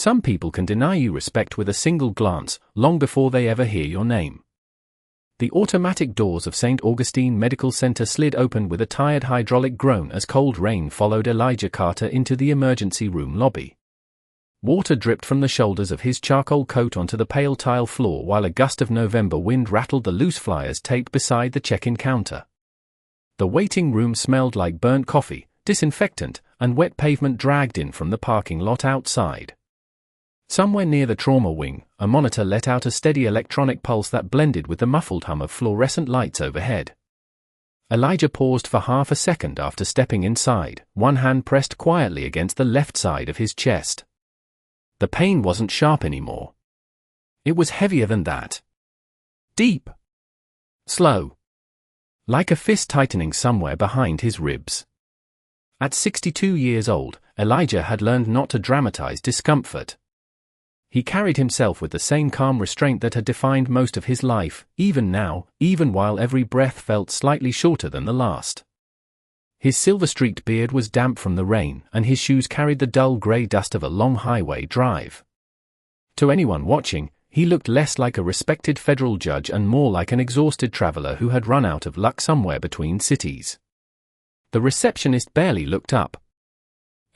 Some people can deny you respect with a single glance, long before they ever hear your name. The automatic doors of St. Augustine Medical Center slid open with a tired hydraulic groan as cold rain followed Elijah Carter into the emergency room lobby. Water dripped from the shoulders of his charcoal coat onto the pale tile floor while a gust of November wind rattled the loose flyers taped beside the check-in counter. The waiting room smelled like burnt coffee, disinfectant, and wet pavement dragged in from the parking lot outside. Somewhere near the trauma wing, a monitor let out a steady electronic pulse that blended with the muffled hum of fluorescent lights overhead. Elijah paused for half a second after stepping inside, one hand pressed quietly against the left side of his chest. The pain wasn't sharp anymore. It was heavier than that. Deep. Slow. Like a fist tightening somewhere behind his ribs. At 62 years old, Elijah had learned not to dramatize discomfort. He carried himself with the same calm restraint that had defined most of his life, even now, even while every breath felt slightly shorter than the last. His silver-streaked beard was damp from the rain, and his shoes carried the dull grey dust of a long highway drive. To anyone watching, he looked less like a respected federal judge and more like an exhausted traveler who had run out of luck somewhere between cities. The receptionist barely looked up.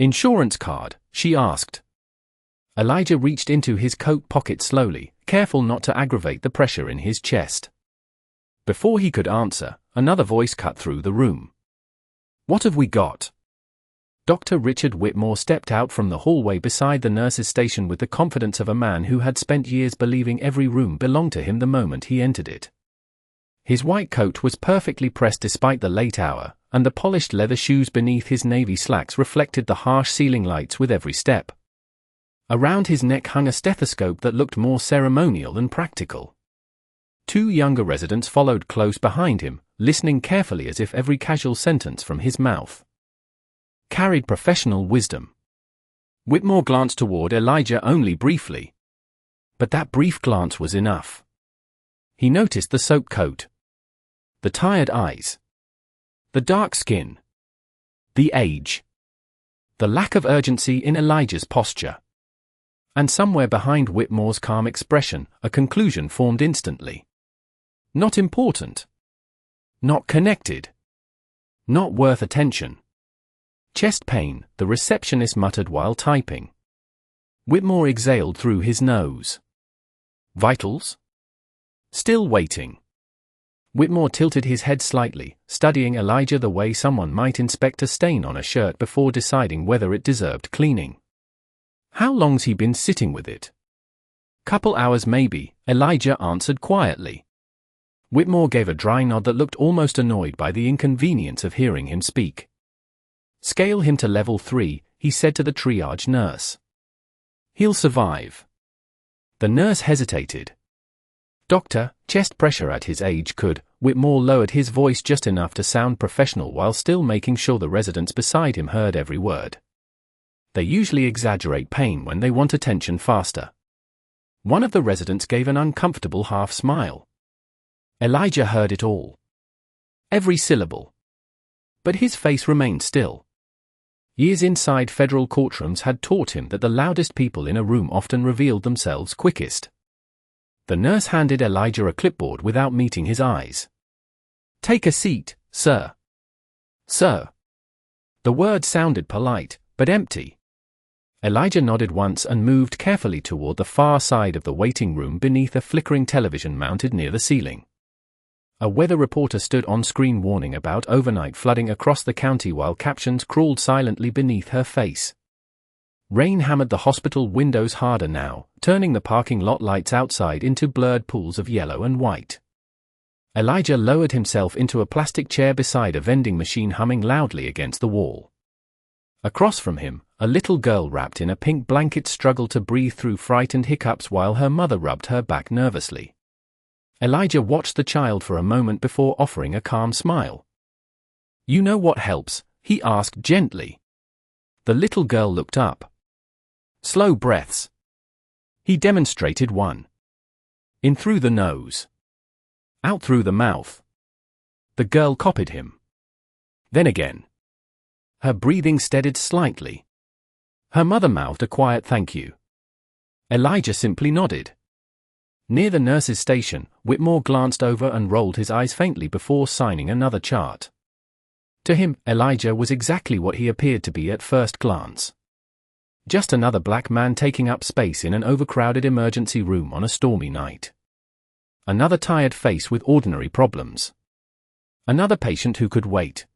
"Insurance card?" she asked. Elijah reached into his coat pocket slowly, careful not to aggravate the pressure in his chest. Before he could answer, another voice cut through the room. "What have we got?" Dr. Richard Whitmore stepped out from the hallway beside the nurse's station with the confidence of a man who had spent years believing every room belonged to him the moment he entered it. His white coat was perfectly pressed despite the late hour, and the polished leather shoes beneath his navy slacks reflected the harsh ceiling lights with every step. Around his neck hung a stethoscope that looked more ceremonial than practical. Two younger residents followed close behind him, listening carefully as if every casual sentence from his mouth carried professional wisdom. Whitmore glanced toward Elijah only briefly. But that brief glance was enough. He noticed the soaked coat, the tired eyes, the dark skin, the age, the lack of urgency in Elijah's posture. And somewhere behind Whitmore's calm expression, a conclusion formed instantly. Not important. Not connected. Not worth attention. Chest pain, the receptionist muttered while typing. Whitmore exhaled through his nose. Vitals? Still waiting. Whitmore tilted his head slightly, studying Elijah the way someone might inspect a stain on a shirt before deciding whether it deserved cleaning. "How long's he been sitting with it?" "Couple hours maybe," Elijah answered quietly. Whitmore gave a dry nod that looked almost annoyed by the inconvenience of hearing him speak. "Scale him to level 3, he said to the triage nurse. "He'll survive." The nurse hesitated. "Doctor, chest pressure at his age could," Whitmore lowered his voice just enough to sound professional while still making sure the residents beside him heard every word. They usually exaggerate pain when they want attention faster. One of the residents gave an uncomfortable half smile. Elijah heard it all. Every syllable. But his face remained still. Years inside federal courtrooms had taught him that the loudest people in a room often revealed themselves quickest. The nurse handed Elijah a clipboard without meeting his eyes. "Take a seat, sir." "Sir." The word sounded polite, but empty. Elijah nodded once and moved carefully toward the far side of the waiting room beneath a flickering television mounted near the ceiling. A weather reporter stood on screen warning about overnight flooding across the county while captions crawled silently beneath her face. Rain hammered the hospital windows harder now, turning the parking lot lights outside into blurred pools of yellow and white. Elijah lowered himself into a plastic chair beside a vending machine humming loudly against the wall. Across from him, a little girl wrapped in a pink blanket struggled to breathe through frightened hiccups while her mother rubbed her back nervously. Elijah watched the child for a moment before offering a calm smile. "You know what helps?" he asked gently. The little girl looked up. "Slow breaths." He demonstrated one. In through the nose. Out through the mouth. The girl copied him. Then again. Her breathing steadied slightly. Her mother mouthed a quiet thank you. Elijah simply nodded. Near the nurse's station, Whitmore glanced over and rolled his eyes faintly before signing another chart. To him, Elijah was exactly what he appeared to be at first glance. Just another black man taking up space in an overcrowded emergency room on a stormy night. Another tired face with ordinary problems. Another patient who could wait.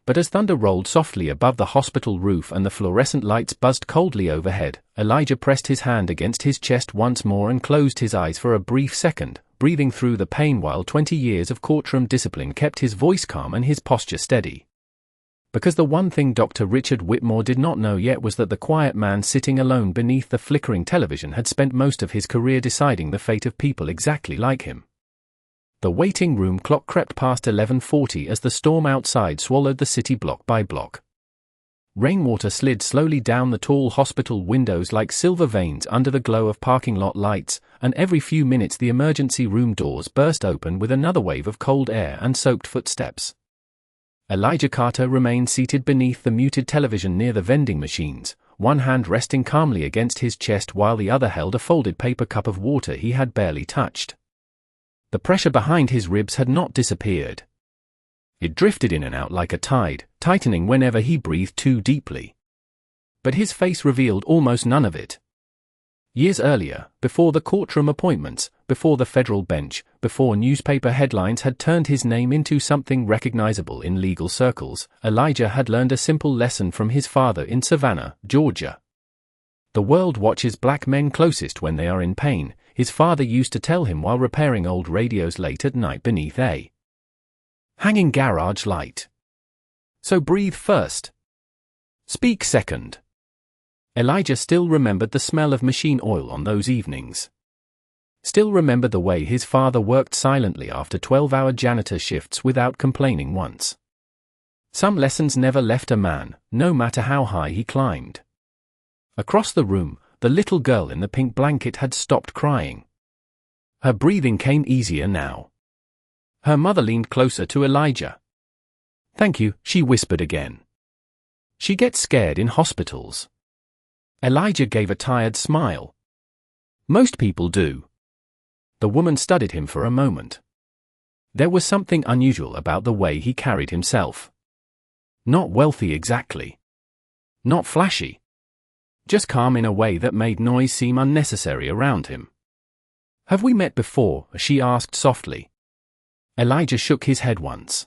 But as thunder rolled softly above the hospital roof and the fluorescent lights buzzed coldly overhead, Elijah pressed his hand against his chest once more and closed his eyes for a brief second, breathing through the pain while 20 years of courtroom discipline kept his voice calm and his posture steady. Because the one thing Dr. Richard Whitmore did not know yet was that the quiet man sitting alone beneath the flickering television had spent most of his career deciding the fate of people exactly like him. The waiting room clock crept past 11:40 as the storm outside swallowed the city block by block. Rainwater slid slowly down the tall hospital windows like silver veins under the glow of parking lot lights, and every few minutes the emergency room doors burst open with another wave of cold air and soaked footsteps. Elijah Carter remained seated beneath the muted television near the vending machines, one hand resting calmly against his chest while the other held a folded paper cup of water he had barely touched. The pressure behind his ribs had not disappeared. It drifted in and out like a tide, tightening whenever he breathed too deeply. But his face revealed almost none of it. Years earlier, before the courtroom appointments, before the federal bench, before newspaper headlines had turned his name into something recognizable in legal circles, Elijah had learned a simple lesson from his father in Savannah, Georgia. The world watches black men closest when they are in pain, his father used to tell him while repairing old radios late at night beneath a hanging garage light. So breathe first. Speak second. Elijah still remembered the smell of machine oil on those evenings. Still remembered the way his father worked silently after 12-hour janitor shifts without complaining once. Some lessons never left a man, no matter how high he climbed. Across the room, the little girl in the pink blanket had stopped crying. Her breathing came easier now. Her mother leaned closer to Elijah. "Thank you," she whispered again. "She gets scared in hospitals." Elijah gave a tired smile. "Most people do." The woman studied him for a moment. There was something unusual about the way he carried himself. Not wealthy exactly. Not flashy. Just calm in a way that made noise seem unnecessary around him. "Have we met before?" she asked softly. Elijah shook his head once.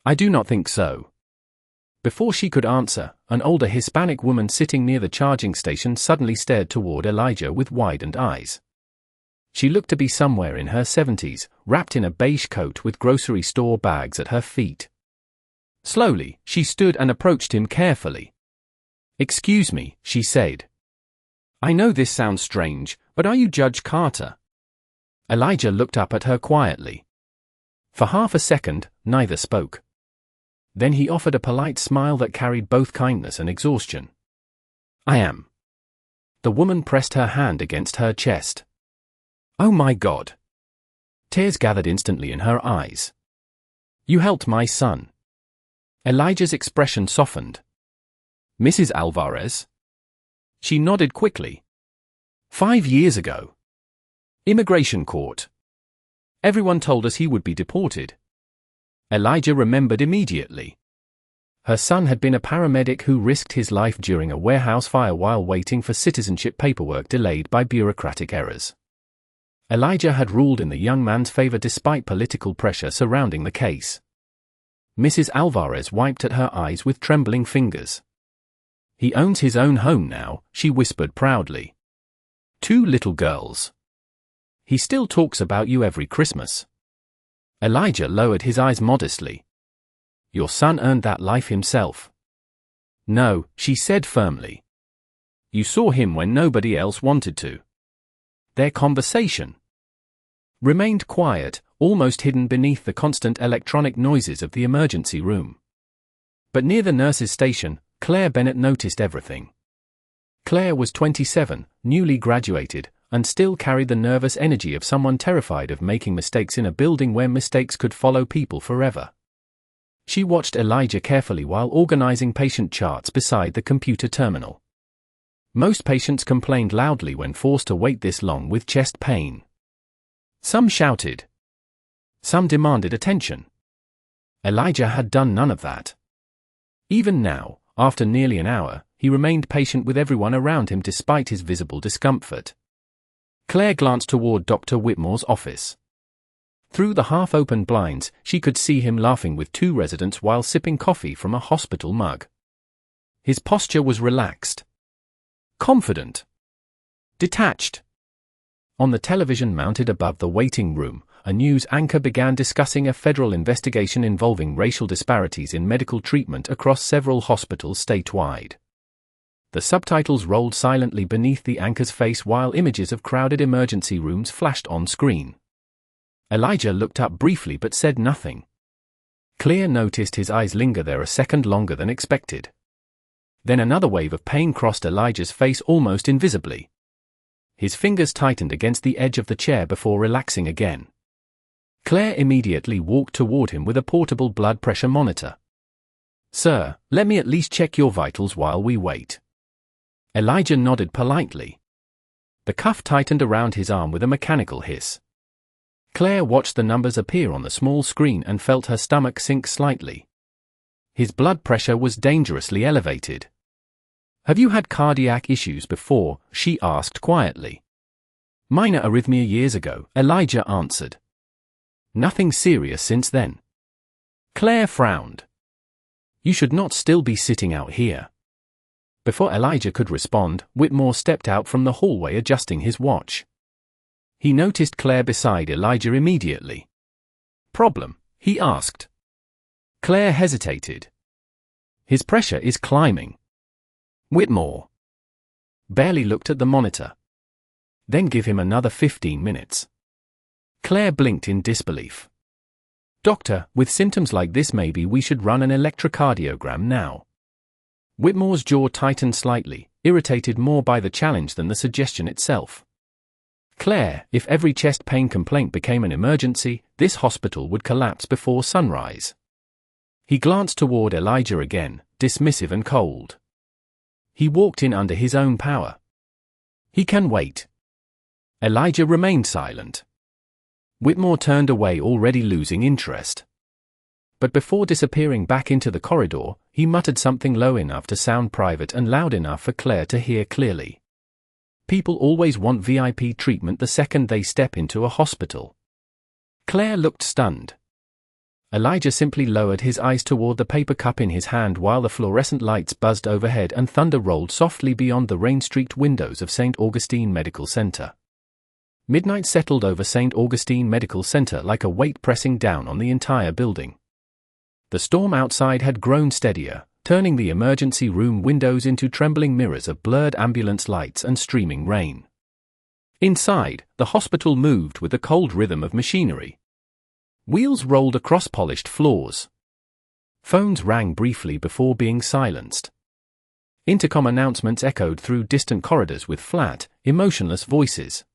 "I do not think so." Before she could answer, an older Hispanic woman sitting near the charging station suddenly stared toward Elijah with widened eyes. She looked to be somewhere in her 70s, wrapped in a beige coat with grocery store bags at her feet. Slowly, she stood and approached him carefully. "Excuse me," she said. "I know this sounds strange, but are you Judge Carter?" Elijah looked up at her quietly. For half a second, neither spoke. Then he offered a polite smile that carried both kindness and exhaustion. "I am." The woman pressed her hand against her chest. "Oh my God." Tears gathered instantly in her eyes. "You helped my son." Elijah's expression softened. "Mrs. Alvarez?" She nodded quickly. 5 years ago. Immigration court. Everyone told us he would be deported." Elijah remembered immediately. Her son had been a paramedic who risked his life during a warehouse fire while waiting for citizenship paperwork delayed by bureaucratic errors. Elijah had ruled in the young man's favor despite political pressure surrounding the case. Mrs. Alvarez wiped at her eyes with trembling fingers. "He owns his own home now," she whispered proudly. 2 little girls. "He still talks about you every Christmas." Elijah lowered his eyes modestly. "Your son earned that life himself." "No," she said firmly. "You saw him when nobody else wanted to." Their conversation remained quiet, almost hidden beneath the constant electronic noises of the emergency room. But near the nurse's station, Claire Bennett noticed everything. Claire was 27, newly graduated, and still carried the nervous energy of someone terrified of making mistakes in a building where mistakes could follow people forever. She watched Elijah carefully while organizing patient charts beside the computer terminal. Most patients complained loudly when forced to wait this long with chest pain. Some shouted. Some demanded attention. Elijah had done none of that. Even now, after nearly an hour, he remained patient with everyone around him despite his visible discomfort. Claire glanced toward Dr. Whitmore's office. Through the half-open blinds, she could see him laughing with two residents while sipping coffee from a hospital mug. His posture was relaxed. Confident. Detached. On the television mounted above the waiting room, a news anchor began discussing a federal investigation involving racial disparities in medical treatment across several hospitals statewide. The subtitles rolled silently beneath the anchor's face while images of crowded emergency rooms flashed on screen. Elijah looked up briefly but said nothing. Claire noticed his eyes linger there a second longer than expected. Then another wave of pain crossed Elijah's face almost invisibly. His fingers tightened against the edge of the chair before relaxing again. Claire immediately walked toward him with a portable blood pressure monitor. "Sir, let me at least check your vitals while we wait." Elijah nodded politely. The cuff tightened around his arm with a mechanical hiss. Claire watched the numbers appear on the small screen and felt her stomach sink slightly. His blood pressure was dangerously elevated. "Have you had cardiac issues before?" she asked quietly. "Minor arrhythmia years ago," Elijah answered. "Nothing serious since then." Claire frowned. "You should not still be sitting out here." Before Elijah could respond, Whitmore stepped out from the hallway adjusting his watch. He noticed Claire beside Elijah immediately. "Problem?" he asked. Claire hesitated. "His pressure is climbing." Whitmore barely looked at the monitor. "Then give him another 15 minutes. Claire blinked in disbelief. "Doctor, with symptoms like this maybe we should run an electrocardiogram now." Whitmore's jaw tightened slightly, irritated more by the challenge than the suggestion itself. "Claire, if every chest pain complaint became an emergency, this hospital would collapse before sunrise." He glanced toward Elijah again, dismissive and cold. He walked in under his own power. "He can wait." Elijah remained silent. Whitmore turned away, already losing interest. But before disappearing back into the corridor, he muttered something low enough to sound private and loud enough for Claire to hear clearly. "People always want VIP treatment the second they step into a hospital." Claire looked stunned. Elijah simply lowered his eyes toward the paper cup in his hand while the fluorescent lights buzzed overhead and thunder rolled softly beyond the rain-streaked windows of St. Augustine Medical Center. Midnight settled over St. Augustine Medical Center like a weight pressing down on the entire building. The storm outside had grown steadier, turning the emergency room windows into trembling mirrors of blurred ambulance lights and streaming rain. Inside, the hospital moved with the cold rhythm of machinery. Wheels rolled across polished floors. Phones rang briefly before being silenced. Intercom announcements echoed through distant corridors with flat, emotionless voices.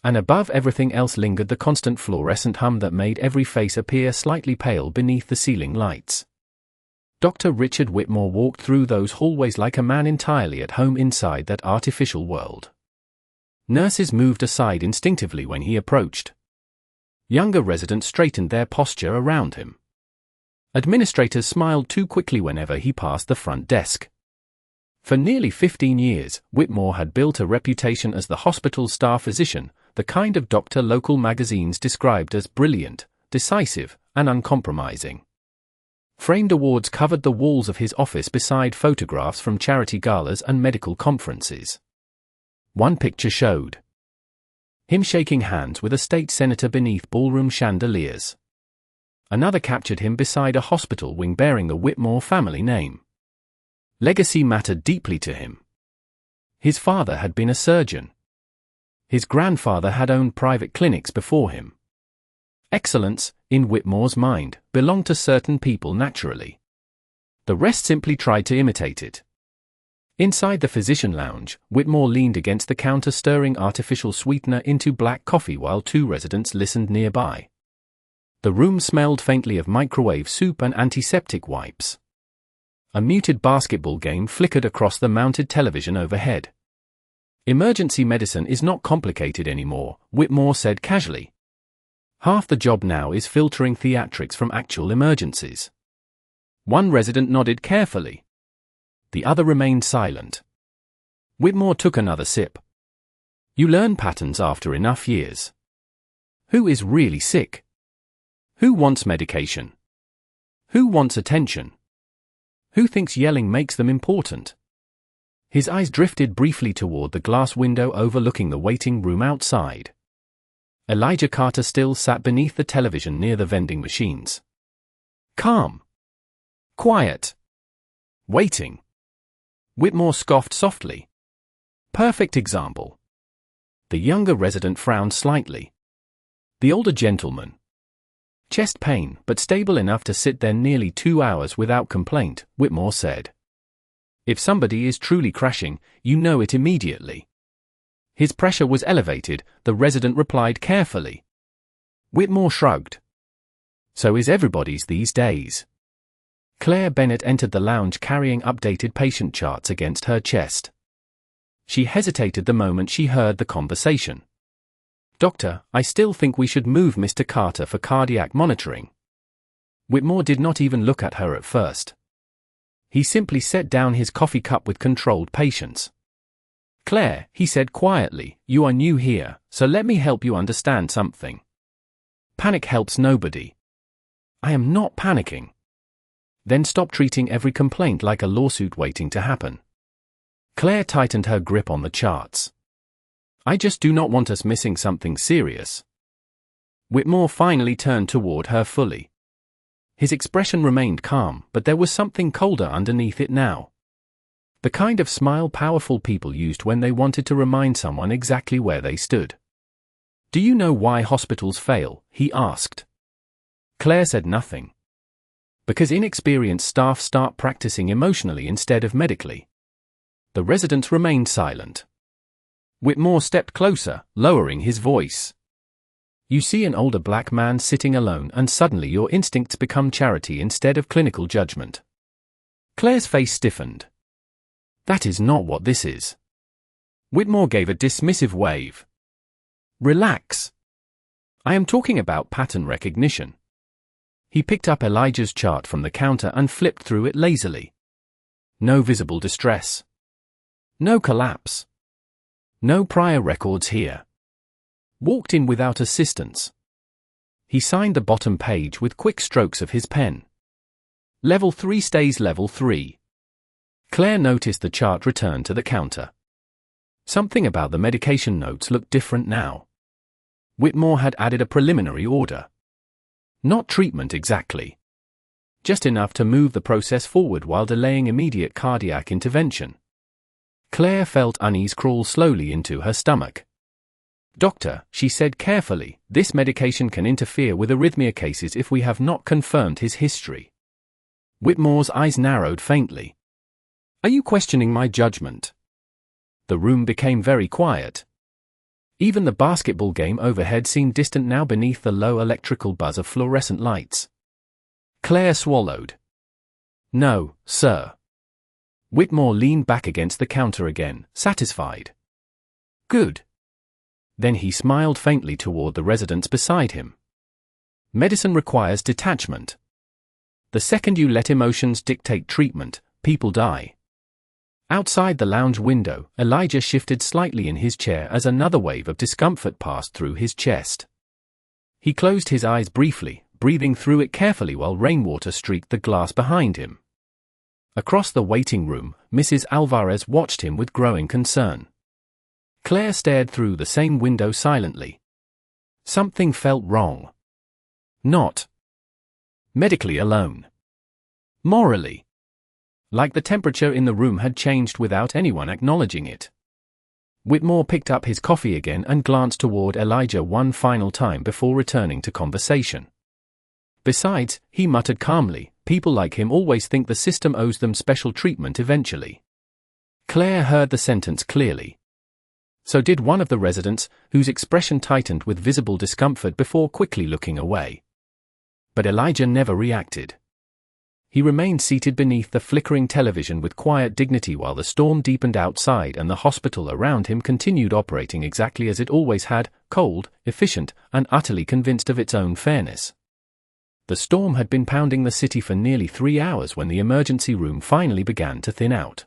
And above everything else lingered the constant fluorescent hum that made every face appear slightly pale beneath the ceiling lights. Dr. Richard Whitmore walked through those hallways like a man entirely at home inside that artificial world. Nurses moved aside instinctively when he approached. Younger residents straightened their posture around him. Administrators smiled too quickly whenever he passed the front desk. For nearly 15 years, Whitmore had built a reputation as the hospital's star physician, the kind of doctor local magazines described as brilliant, decisive, and uncompromising. Framed awards covered the walls of his office beside photographs from charity galas and medical conferences. One picture showed him shaking hands with a state senator beneath ballroom chandeliers. Another captured him beside a hospital wing bearing the Whitmore family name. Legacy mattered deeply to him. His father had been a surgeon. His grandfather had owned private clinics before him. Excellence, in Whitmore's mind, belonged to certain people naturally. The rest simply tried to imitate it. Inside the physician lounge, Whitmore leaned against the counter stirring artificial sweetener into black coffee while two residents listened nearby. The room smelled faintly of microwave soup and antiseptic wipes. A muted basketball game flickered across the mounted television overhead. Emergency medicine is not complicated anymore, Whitmore said casually. Half the job now is filtering theatrics from actual emergencies. One resident nodded carefully. The other remained silent. Whitmore took another sip. You learn patterns after enough years. Who is really sick? Who wants medication? Who wants attention? Who thinks yelling makes them important? His eyes drifted briefly toward the glass window overlooking the waiting room outside. Elijah Carter still sat beneath the television near the vending machines. Calm. Quiet. Waiting. Whitmore scoffed softly. Perfect example. The younger resident frowned slightly. The older gentleman. Chest pain, but stable enough to sit there nearly 2 hours without complaint, Whitmore said. If somebody is truly crashing, you know it immediately. His pressure was elevated, the resident replied carefully. Whitmore shrugged. So is everybody's these days. Claire Bennett entered the lounge carrying updated patient charts against her chest. She hesitated the moment she heard the conversation. Doctor, I still think we should move Mr. Carter for cardiac monitoring. Whitmore did not even look at her at first. He simply set down his coffee cup with controlled patience. Claire, he said quietly, you are new here, so let me help you understand something. Panic helps nobody. I am not panicking. Then stop treating every complaint like a lawsuit waiting to happen. Claire tightened her grip on the charts. I just do not want us missing something serious. Whitmore finally turned toward her fully. His expression remained calm, but there was something colder underneath it now. The kind of smile powerful people used when they wanted to remind someone exactly where they stood. Do you know why hospitals fail? He asked. Claire said nothing. Because inexperienced staff start practicing emotionally instead of medically. The residents remained silent. Whitmore stepped closer, lowering his voice. You see an older black man sitting alone and suddenly your instincts become charity instead of clinical judgment. Claire's face stiffened. That is not what this is. Whitmore gave a dismissive wave. Relax. I am talking about pattern recognition. He picked up Elijah's chart from the counter and flipped through it lazily. No visible distress. No collapse. No prior records here. Walked in without assistance. He signed the bottom page with quick strokes of his pen. Level 3 stays level 3. Claire noticed the chart return to the counter. Something about the medication notes looked different now. Whitmore had added a preliminary order. Not treatment exactly. Just enough to move the process forward while delaying immediate cardiac intervention. Claire felt unease crawl slowly into her stomach. Doctor, she said carefully, this medication can interfere with arrhythmia cases if we have not confirmed his history. Whitmore's eyes narrowed faintly. Are you questioning my judgment? The room became very quiet. Even the basketball game overhead seemed distant now beneath the low electrical buzz of fluorescent lights. Claire swallowed. No, sir. Whitmore leaned back against the counter again, satisfied. Good. Then he smiled faintly toward the residents beside him. Medicine requires detachment. The second you let emotions dictate treatment, people die. Outside the lounge window, Elijah shifted slightly in his chair as another wave of discomfort passed through his chest. He closed his eyes briefly, breathing through it carefully while rainwater streaked the glass behind him. Across the waiting room, Mrs. Alvarez watched him with growing concern. Claire stared through the same window silently. Something felt wrong. Not medically alone. Morally. Like the temperature in the room had changed without anyone acknowledging it. Whitmore picked up his coffee again and glanced toward Elijah one final time before returning to conversation. Besides, he muttered calmly, people like him always think the system owes them special treatment eventually. Claire heard the sentence clearly. So did one of the residents, whose expression tightened with visible discomfort before quickly looking away. But Elijah never reacted. He remained seated beneath the flickering television with quiet dignity while the storm deepened outside and the hospital around him continued operating exactly as it always had, cold, efficient, and utterly convinced of its own fairness. The storm had been pounding the city for nearly 3 hours when the emergency room finally began to thin out.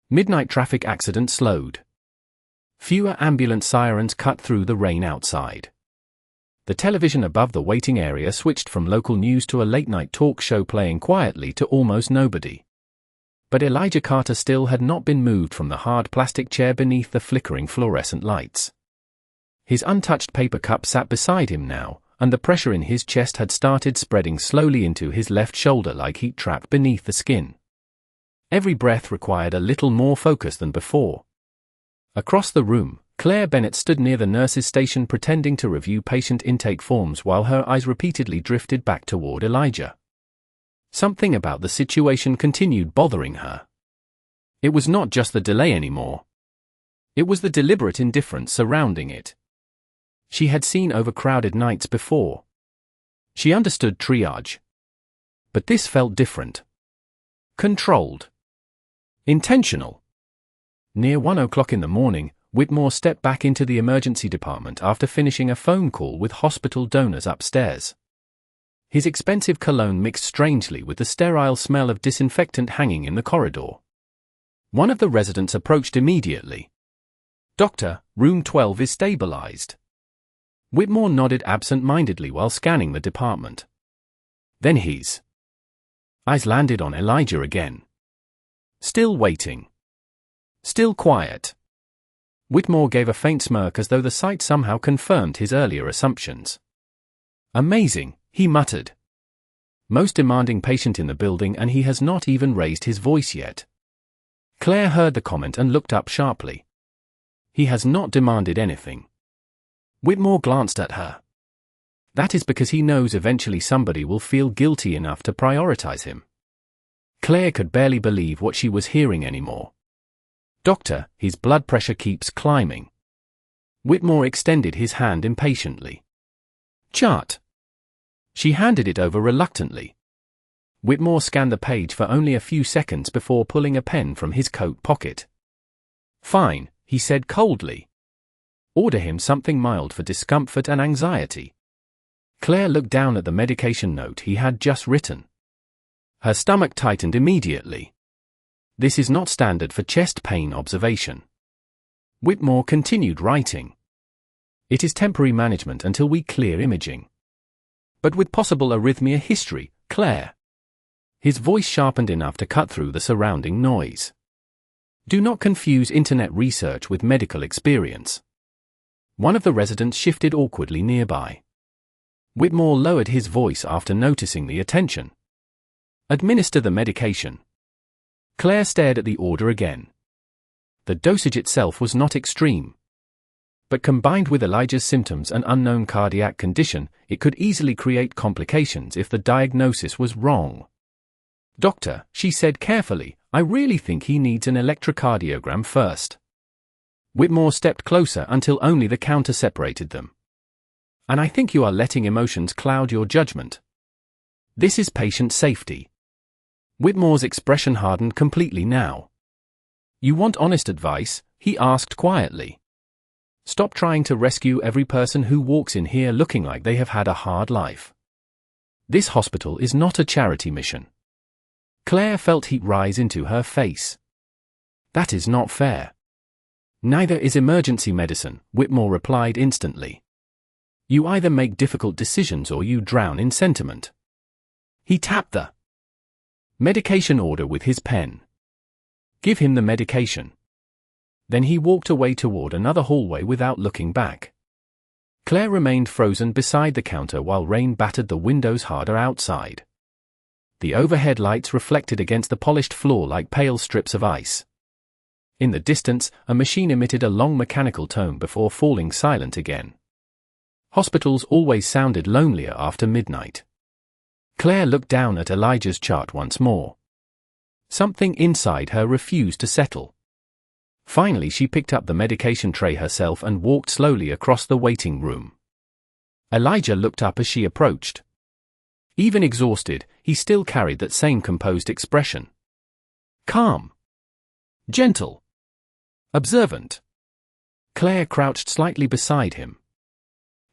Midnight traffic accidents slowed. Fewer ambulance sirens cut through the rain outside. The television above the waiting area switched from local news to a late-night talk show playing quietly to almost nobody. But Elijah Carter still had not been moved from the hard plastic chair beneath the flickering fluorescent lights. His untouched paper cup sat beside him now, and the pressure in his chest had started spreading slowly into his left shoulder like heat trapped beneath the skin. Every breath required a little more focus than before. Across the room, Claire Bennett stood near the nurse's station pretending to review patient intake forms while her eyes repeatedly drifted back toward Elijah. Something about the situation continued bothering her. It was not just the delay anymore. It was the deliberate indifference surrounding it. She had seen overcrowded nights before. She understood triage. But this felt different. Controlled. Intentional. Near 1 o'clock in the morning, Whitmore stepped back into the emergency department after finishing a phone call with hospital donors upstairs. His expensive cologne mixed strangely with the sterile smell of disinfectant hanging in the corridor. One of the residents approached immediately. "Doctor, room 12 is stabilized." Whitmore nodded absent-mindedly while scanning the department. Then his eyes landed on Elijah again. Still waiting. Still quiet. Whitmore gave a faint smirk as though the sight somehow confirmed his earlier assumptions. "Amazing," he muttered. "Most demanding patient in the building and he has not even raised his voice yet." Claire heard the comment and looked up sharply. "He has not demanded anything." Whitmore glanced at her. "That is because he knows eventually somebody will feel guilty enough to prioritize him." Claire could barely believe what she was hearing anymore. "Doctor, his blood pressure keeps climbing." Whitmore extended his hand impatiently. "Chart." She handed it over reluctantly. Whitmore scanned the page for only a few seconds before pulling a pen from his coat pocket. "Fine," he said coldly. "Order him something mild for discomfort and anxiety." Claire looked down at the medication note he had just written. Her stomach tightened immediately. "This is not standard for chest pain observation." Whitmore continued writing. "It is temporary management until we clear imaging." "But with possible arrhythmia history, Claire." His voice sharpened enough to cut through the surrounding noise. "Do not confuse internet research with medical experience." One of the residents shifted awkwardly nearby. Whitmore lowered his voice after noticing the attention. "Administer the medication." Claire stared at the order again. The dosage itself was not extreme. But combined with Elijah's symptoms and unknown cardiac condition, it could easily create complications if the diagnosis was wrong. "Doctor," she said carefully, "I really think he needs an electrocardiogram first." Whitmore stepped closer until only the counter separated them. "And I think you are letting emotions cloud your judgment. This is patient safety." Whitmore's expression hardened completely now. "You want honest advice?" he asked quietly. "Stop trying to rescue every person who walks in here looking like they have had a hard life. This hospital is not a charity mission." Claire felt heat rise into her face. "That is not fair." "Neither is emergency medicine," Whitmore replied instantly. "You either make difficult decisions or you drown in sentiment." He tapped the medication order with his pen. "Give him the medication." Then he walked away toward another hallway without looking back. Claire remained frozen beside the counter while rain battered the windows harder outside. The overhead lights reflected against the polished floor like pale strips of ice. In the distance, a machine emitted a long mechanical tone before falling silent again. Hospitals always sounded lonelier after midnight. Claire looked down at Elijah's chart once more. Something inside her refused to settle. Finally she picked up the medication tray herself and walked slowly across the waiting room. Elijah looked up as she approached. Even exhausted, he still carried that same composed expression. Calm. Gentle. Observant. Claire crouched slightly beside him.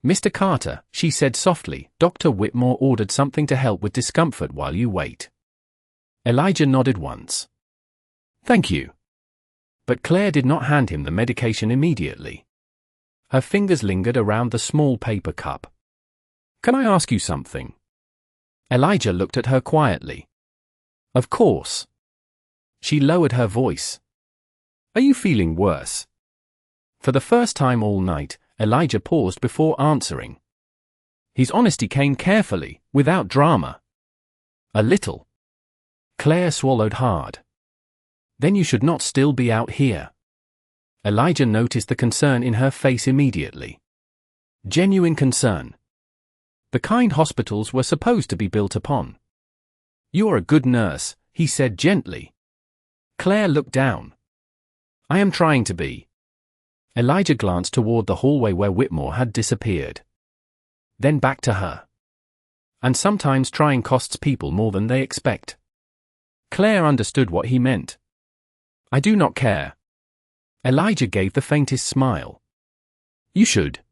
"Mr. Carter," she said softly, "Dr. Whitmore ordered something to help with discomfort while you wait." Elijah nodded once. "Thank you." But Claire did not hand him the medication immediately. Her fingers lingered around the small paper cup. "Can I ask you something?" Elijah looked at her quietly. "Of course." She lowered her voice. "Are you feeling worse?" For the first time all night, Elijah paused before answering. His honesty came carefully, without drama. "A little." Claire swallowed hard. "Then you should not still be out here." Elijah noticed the concern in her face immediately. Genuine concern. The kind hospitals were supposed to be built upon. "You're a good nurse," he said gently. Claire looked down. "I am trying to be." Elijah glanced toward the hallway where Whitmore had disappeared. Then back to her. "And sometimes trying costs people more than they expect." Claire understood what he meant. "I do not care." Elijah gave the faintest smile. "You should."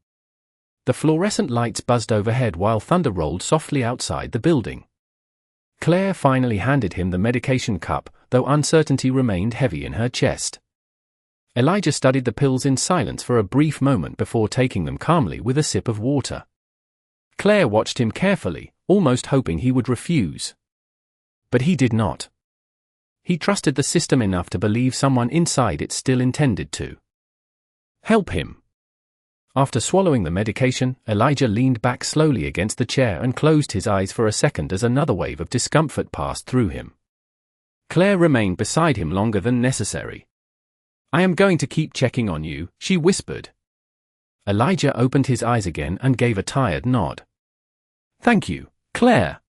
The fluorescent lights buzzed overhead while thunder rolled softly outside the building. Claire finally handed him the medication cup, though uncertainty remained heavy in her chest. Elijah studied the pills in silence for a brief moment before taking them calmly with a sip of water. Claire watched him carefully, almost hoping he would refuse. But he did not. He trusted the system enough to believe someone inside it still intended to help him. After swallowing the medication, Elijah leaned back slowly against the chair and closed his eyes for a second as another wave of discomfort passed through him. Claire remained beside him longer than necessary. "I am going to keep checking on you," she whispered. Elijah opened his eyes again and gave a tired nod. "Thank you, Claire."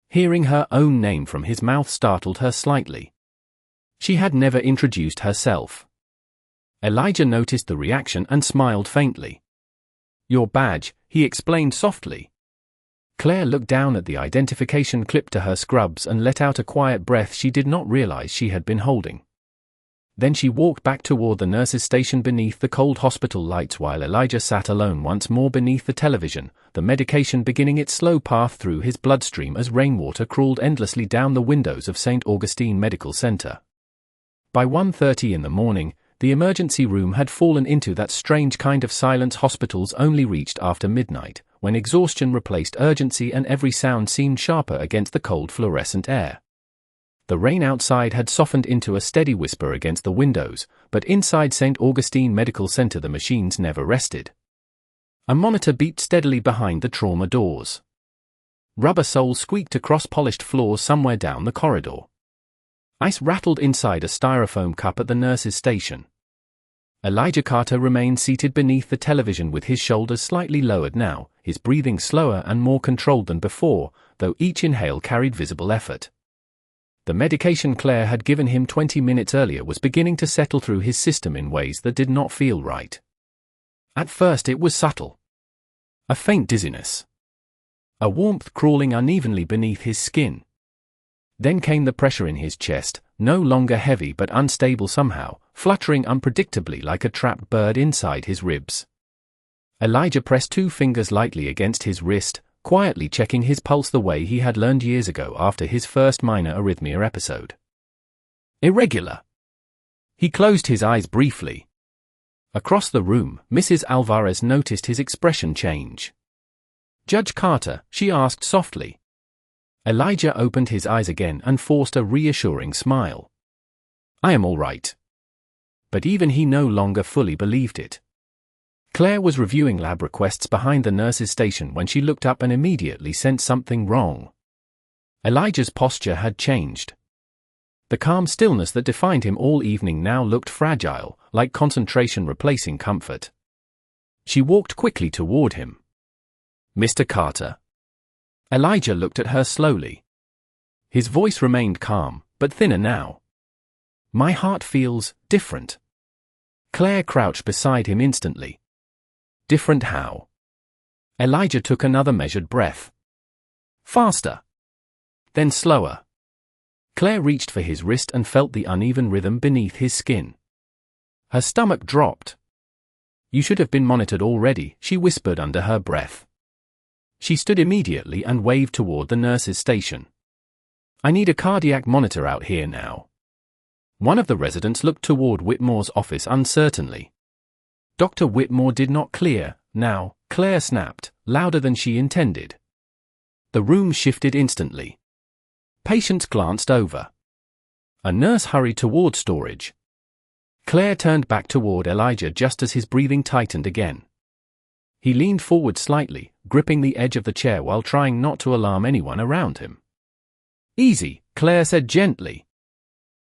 Hearing her own name from his mouth startled her slightly. She had never introduced herself. Elijah noticed the reaction and smiled faintly. "Your badge," he explained softly. Claire looked down at the identification clipped to her scrubs and let out a quiet breath she did not realize she had been holding. Then she walked back toward the nurse's station beneath the cold hospital lights while Elijah sat alone once more beneath the television, the medication beginning its slow path through his bloodstream as rainwater crawled endlessly down the windows of St. Augustine Medical Center. By 1:30 in the morning, the emergency room had fallen into that strange kind of silence hospitals only reached after midnight, when exhaustion replaced urgency and every sound seemed sharper against the cold fluorescent air. The rain outside had softened into a steady whisper against the windows, but inside St. Augustine Medical Center the machines never rested. A monitor beeped steadily behind the trauma doors. Rubber soles squeaked across polished floors somewhere down the corridor. Ice rattled inside a styrofoam cup at the nurse's station. Elijah Carter remained seated beneath the television with his shoulders slightly lowered now, his breathing slower and more controlled than before, though each inhale carried visible effort. The medication Claire had given him 20 minutes earlier was beginning to settle through his system in ways that did not feel right. At first it was subtle. A faint dizziness. A warmth crawling unevenly beneath his skin. Then came the pressure in his chest, no longer heavy but unstable somehow, fluttering unpredictably like a trapped bird inside his ribs. Elijah pressed 2 fingers lightly against his wrist, quietly checking his pulse the way he had learned years ago after his first minor arrhythmia episode. Irregular. He closed his eyes briefly. Across the room, Mrs. Alvarez noticed his expression change. "Judge Carter," she asked softly. Elijah opened his eyes again and forced a reassuring smile. "I am all right." But even he no longer fully believed it. Claire was reviewing lab requests behind the nurse's station when she looked up and immediately sensed something wrong. Elijah's posture had changed. The calm stillness that defined him all evening now looked fragile, like concentration replacing comfort. She walked quickly toward him. "Mr. Carter." Elijah looked at her slowly. His voice remained calm, but thinner now. "My heart feels different." Claire crouched beside him instantly. "Different how?" Elijah took another measured breath. Faster. Then slower. Claire reached for his wrist and felt the uneven rhythm beneath his skin. Her stomach dropped. You should have been monitored already, she whispered under her breath. She stood immediately and waved toward the nurse's station. I need a cardiac monitor out here now. One of the residents looked toward Whitmore's office uncertainly. Dr. Whitmore did not clear, now, Claire snapped, louder than she intended. The room shifted instantly. Patients glanced over. A nurse hurried toward storage. Claire turned back toward Elijah just as his breathing tightened again. He leaned forward slightly, gripping the edge of the chair while trying not to alarm anyone around him. Easy, Claire said gently.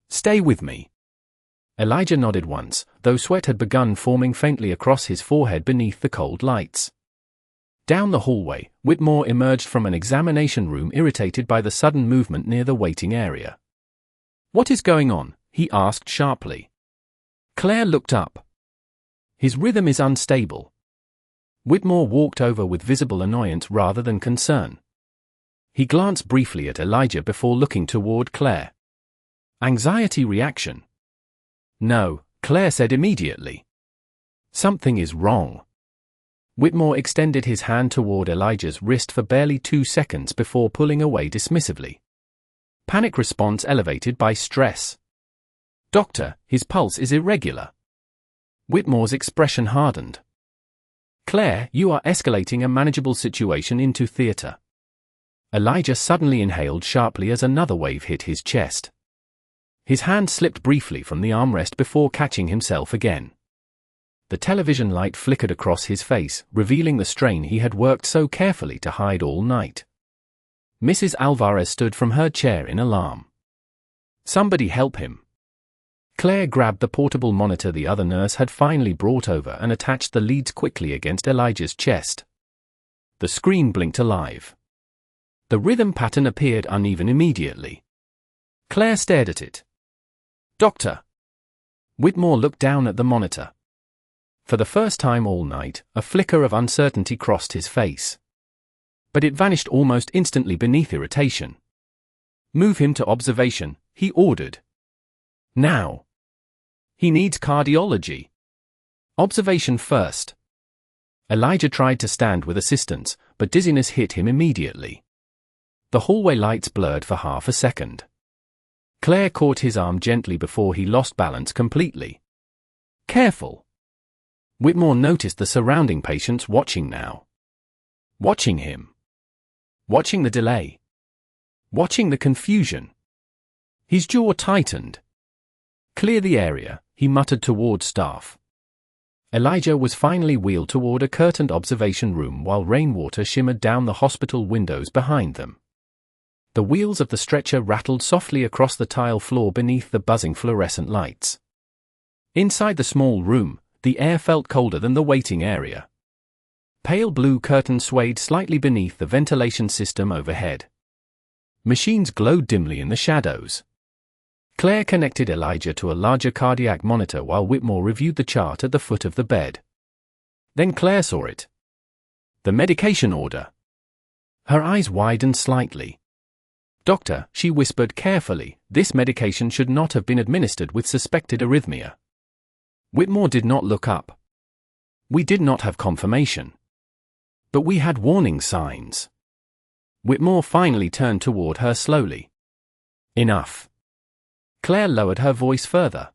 Stay with me. Elijah nodded once, though sweat had begun forming faintly across his forehead beneath the cold lights. Down the hallway, Whitmore emerged from an examination room irritated by the sudden movement near the waiting area. What is going on? He asked sharply. Claire looked up. His rhythm is unstable. Whitmore walked over with visible annoyance rather than concern. He glanced briefly at Elijah before looking toward Claire. Anxiety reaction. No, Claire said immediately. Something is wrong. Whitmore extended his hand toward Elijah's wrist for barely 2 seconds before pulling away dismissively. Panic response elevated by stress. Doctor, his pulse is irregular. Whitmore's expression hardened. Claire, you are escalating a manageable situation into theater. Elijah suddenly inhaled sharply as another wave hit his chest. His hand slipped briefly from the armrest before catching himself again. The television light flickered across his face, revealing the strain he had worked so carefully to hide all night. Mrs. Alvarez stood from her chair in alarm. Somebody help him. Claire grabbed the portable monitor the other nurse had finally brought over and attached the leads quickly against Elijah's chest. The screen blinked alive. The rhythm pattern appeared uneven immediately. Claire stared at it. Doctor. Whitmore looked down at the monitor. For the first time all night, a flicker of uncertainty crossed his face. But it vanished almost instantly beneath irritation. Move him to observation, he ordered. Now. He needs cardiology. Observation first. Elijah tried to stand with assistance, but dizziness hit him immediately. The hallway lights blurred for half a second. Claire caught his arm gently before he lost balance completely. Careful. Whitmore noticed the surrounding patients watching now. Watching him. Watching the delay. Watching the confusion. His jaw tightened. Clear the area, he muttered toward staff. Elijah was finally wheeled toward a curtained observation room while rainwater shimmered down the hospital windows behind them. The wheels of the stretcher rattled softly across the tile floor beneath the buzzing fluorescent lights. Inside the small room, the air felt colder than the waiting area. Pale blue curtains swayed slightly beneath the ventilation system overhead. Machines glowed dimly in the shadows. Claire connected Elijah to a larger cardiac monitor while Whitmore reviewed the chart at the foot of the bed. Then Claire saw it. The medication order. Her eyes widened slightly. Doctor, she whispered carefully, this medication should not have been administered with suspected arrhythmia. Whitmore did not look up. We did not have confirmation. But we had warning signs. Whitmore finally turned toward her slowly. Enough. Claire lowered her voice further.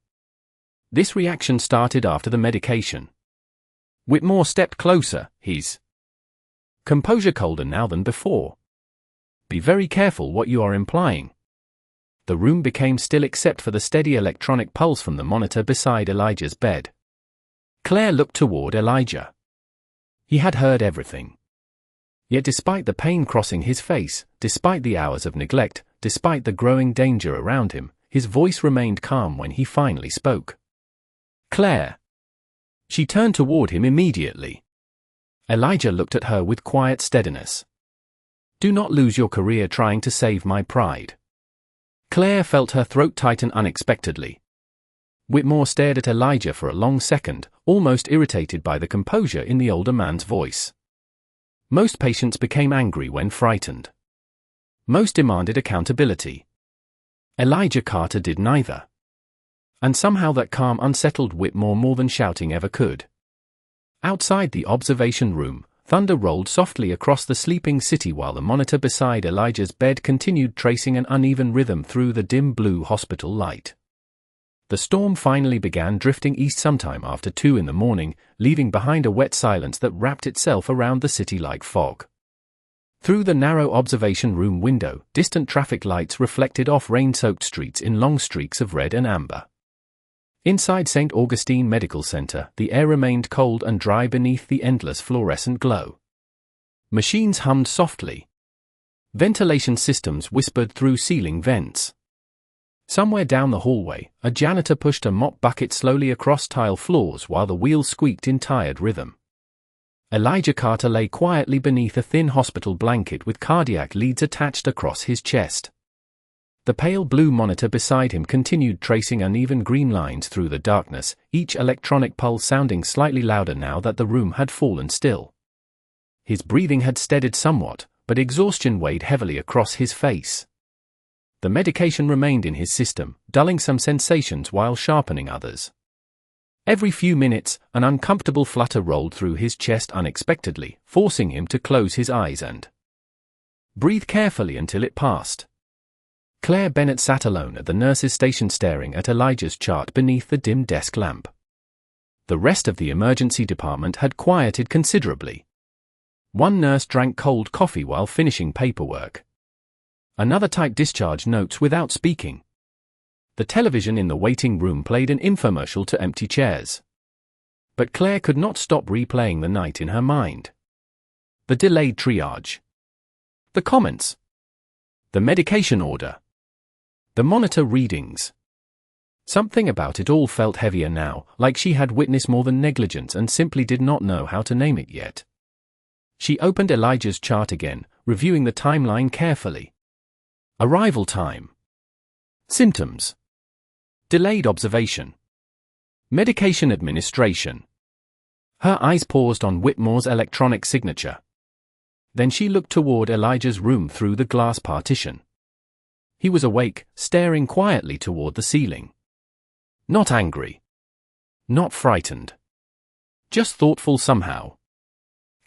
This reaction started after the medication. Whitmore stepped closer, his composure colder now than before. Be very careful what you are implying. The room became still except for the steady electronic pulse from the monitor beside Elijah's bed. Claire looked toward Elijah. He had heard everything. Yet despite the pain crossing his face, despite the hours of neglect, despite the growing danger around him, his voice remained calm when he finally spoke. Claire. She turned toward him immediately. Elijah looked at her with quiet steadiness. Do not lose your career trying to save my pride. Claire felt her throat tighten unexpectedly. Whitmore stared at Elijah for a long second, almost irritated by the composure in the older man's voice. Most patients became angry when frightened. Most demanded accountability. Elijah Carter did neither. And somehow that calm unsettled Whitmore more than shouting ever could. Outside the observation room, thunder rolled softly across the sleeping city while the monitor beside Elijah's bed continued tracing an uneven rhythm through the dim blue hospital light. The storm finally began drifting east sometime after 2 in the morning, leaving behind a wet silence that wrapped itself around the city like fog. Through the narrow observation room window, distant traffic lights reflected off rain-soaked streets in long streaks of red and amber. Inside St. Augustine Medical Center, the air remained cold and dry beneath the endless fluorescent glow. Machines hummed softly. Ventilation systems whispered through ceiling vents. Somewhere down the hallway, a janitor pushed a mop bucket slowly across tile floors while the wheels squeaked in tired rhythm. Elijah Carter lay quietly beneath a thin hospital blanket with cardiac leads attached across his chest. The pale blue monitor beside him continued tracing uneven green lines through the darkness, each electronic pulse sounding slightly louder now that the room had fallen still. His breathing had steadied somewhat, but exhaustion weighed heavily across his face. The medication remained in his system, dulling some sensations while sharpening others. Every few minutes, an uncomfortable flutter rolled through his chest unexpectedly, forcing him to close his eyes and breathe carefully until it passed. Claire Bennett sat alone at the nurse's station staring at Elijah's chart beneath the dim desk lamp. The rest of the emergency department had quieted considerably. One nurse drank cold coffee while finishing paperwork. Another typed discharge notes without speaking. The television in the waiting room played an infomercial to empty chairs. But Claire could not stop replaying the night in her mind. The delayed triage. The comments. The medication order. The monitor readings. Something about it all felt heavier now, like she had witnessed more than negligence and simply did not know how to name it yet. She opened Elijah's chart again, reviewing the timeline carefully. Arrival time. Symptoms. Delayed observation. Medication administration. Her eyes paused on Whitmore's electronic signature. Then she looked toward Elijah's room through the glass partition. He was awake, staring quietly toward the ceiling. Not angry. Not frightened. Just thoughtful somehow.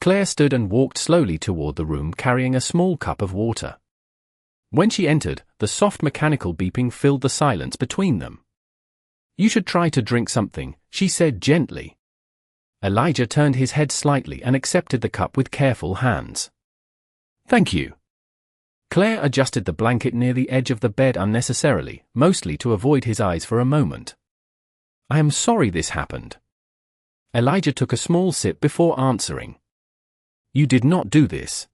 Claire stood and walked slowly toward the room carrying a small cup of water. When she entered, the soft mechanical beeping filled the silence between them. "You should try to drink something," she said gently. Elijah turned his head slightly and accepted the cup with careful hands. "Thank you." Claire adjusted the blanket near the edge of the bed unnecessarily, mostly to avoid his eyes for a moment. "I am sorry this happened." Elijah took a small sip before answering. "You did not do this.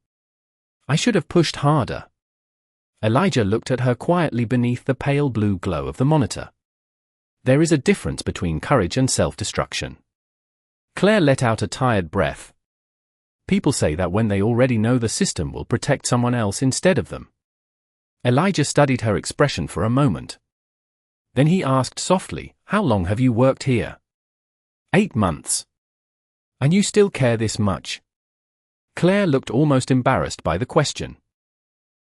I should have pushed harder." Elijah looked at her quietly beneath the pale blue glow of the monitor. There is a difference between courage and self-destruction. Claire let out a tired breath. People say that when they already know the system will protect someone else instead of them. Elijah studied her expression for a moment. Then he asked softly, "How long have you worked here?" 8 months. "And you still care this much?" Claire looked almost embarrassed by the question.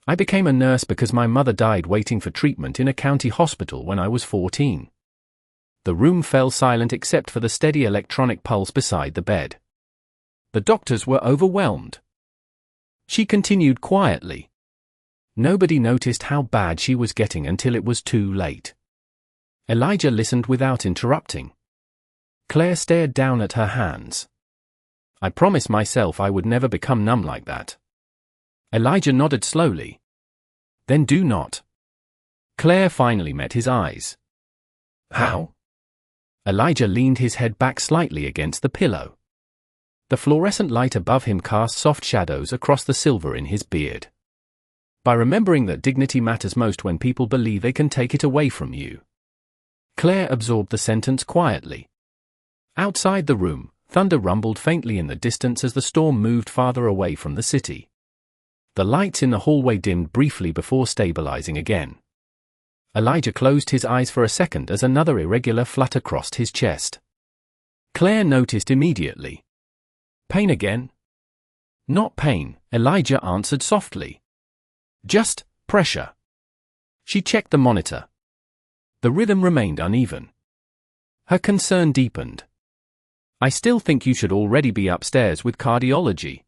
"I became a nurse because my mother died waiting for treatment in a county hospital when I was 14. The room fell silent except for the steady electronic pulse beside the bed. The doctors were overwhelmed. She continued quietly. Nobody noticed how bad she was getting until it was too late. Elijah listened without interrupting. Claire stared down at her hands. "I promised myself I would never become numb like that." Elijah nodded slowly. "Then do not." Claire finally met his eyes. "How?" Elijah leaned his head back slightly against the pillow. The fluorescent light above him cast soft shadows across the silver in his beard. "By remembering that dignity matters most when people believe they can take it away from you." Claire absorbed the sentence quietly. Outside the room, thunder rumbled faintly in the distance as the storm moved farther away from the city. The lights in the hallway dimmed briefly before stabilizing again. Elijah closed his eyes for a second as another irregular flutter crossed his chest. Claire noticed immediately. "Pain again?" "Not pain," Elijah answered softly. "Just Pressure. She checked the monitor. The rhythm remained uneven. Her concern deepened. I still think you should already be upstairs with cardiology.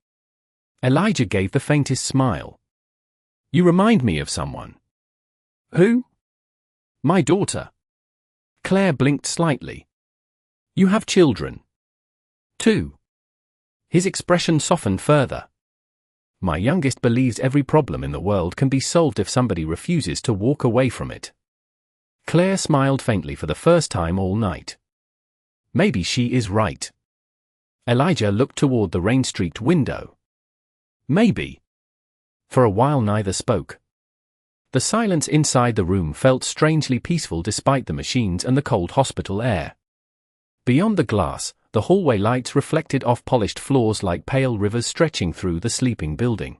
Elijah gave the faintest smile. You remind me of someone. Who? My daughter. Claire blinked slightly. You have children. 2. His expression softened further. My youngest believes every problem in the world can be solved if somebody refuses to walk away from it. Claire smiled faintly for the first time all night. Maybe she is right. Elijah looked toward the rain-streaked window. Maybe. For a while neither spoke. The silence inside the room felt strangely peaceful despite the machines and the cold hospital air. Beyond the glass, the hallway lights reflected off polished floors like pale rivers stretching through the sleeping building.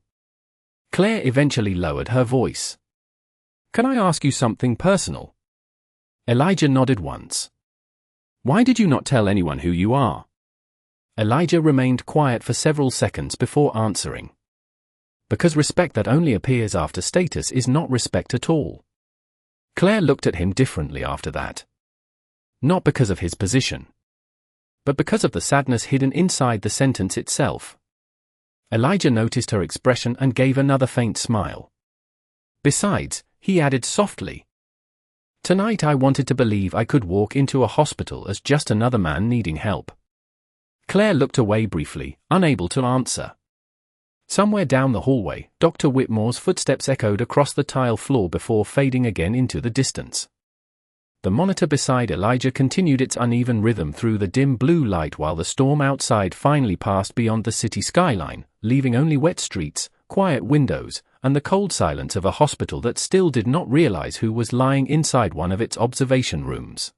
Claire eventually lowered her voice. Can I ask you something personal? Elijah nodded once. Why did you not tell anyone who you are? Elijah remained quiet for several seconds before answering. Because respect that only appears after status is not respect at all. Claire looked at him differently after that. Not because of his position, but because of the sadness hidden inside the sentence itself. Elijah noticed her expression and gave another faint smile. Besides, he added softly, tonight I wanted to believe I could walk into a hospital as just another man needing help. Claire looked away briefly, unable to answer. Somewhere down the hallway, Dr. Whitmore's footsteps echoed across the tile floor before fading again into the distance. The monitor beside Elijah continued its uneven rhythm through the dim blue light while the storm outside finally passed beyond the city skyline, leaving only wet streets, quiet windows, and the cold silence of a hospital that still did not realize who was lying inside one of its observation rooms.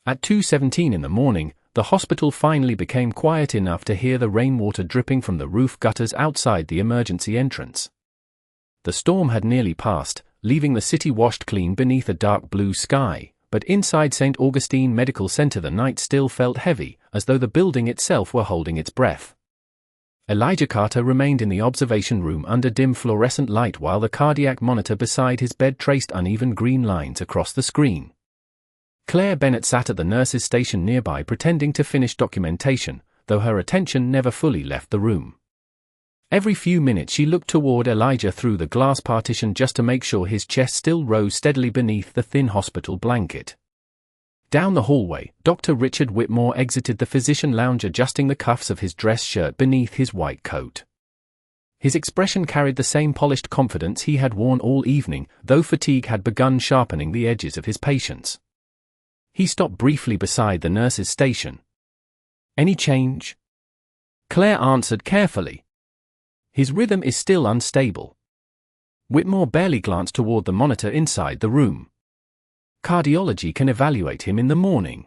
At 2:17 in the morning, the hospital finally became quiet enough to hear the rainwater dripping from the roof gutters outside the emergency entrance. The storm had nearly passed, leaving the city washed clean beneath a dark blue sky, but inside St. Augustine Medical Center the night still felt heavy, as though the building itself were holding its breath. Elijah Carter remained in the observation room under dim fluorescent light while the cardiac monitor beside his bed traced uneven green lines across the screen. Claire Bennett sat at the nurse's station nearby pretending to finish documentation, though her attention never fully left the room. Every few minutes she looked toward Elijah through the glass partition just to make sure his chest still rose steadily beneath the thin hospital blanket. Down the hallway, Dr. Richard Whitmore exited the physician lounge adjusting the cuffs of his dress shirt beneath his white coat. His expression carried the same polished confidence he had worn all evening, though fatigue had begun sharpening the edges of his patience. He stopped briefly beside the nurse's station. Any change? Claire answered carefully. His rhythm is still unstable. Whitmore barely glanced toward the monitor inside the room. Cardiology can evaluate him in the morning.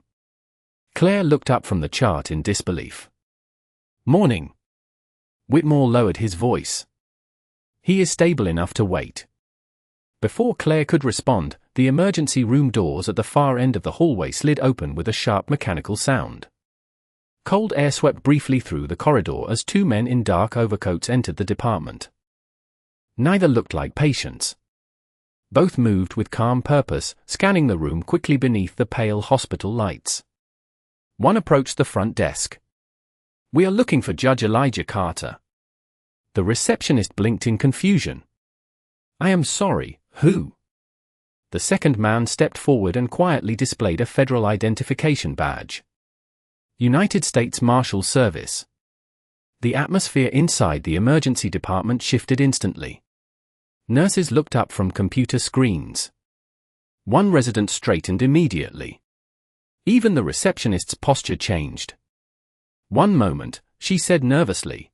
Claire looked up from the chart in disbelief. Morning. Whitmore lowered his voice. He is stable enough to wait. Before Claire could respond, the emergency room doors at the far end of the hallway slid open with a sharp mechanical sound. Cold air swept briefly through the corridor as 2 men in dark overcoats entered the department. Neither looked like patients. Both moved with calm purpose, scanning the room quickly beneath the pale hospital lights. One approached the front desk. We are looking for Judge Elijah Carter. The receptionist blinked in confusion. I am sorry, who? The second man stepped forward and quietly displayed a federal identification badge. United States Marshal Service. The atmosphere inside the emergency department shifted instantly. Nurses looked up from computer screens. One resident straightened immediately. Even the receptionist's posture changed. One moment, she said nervously.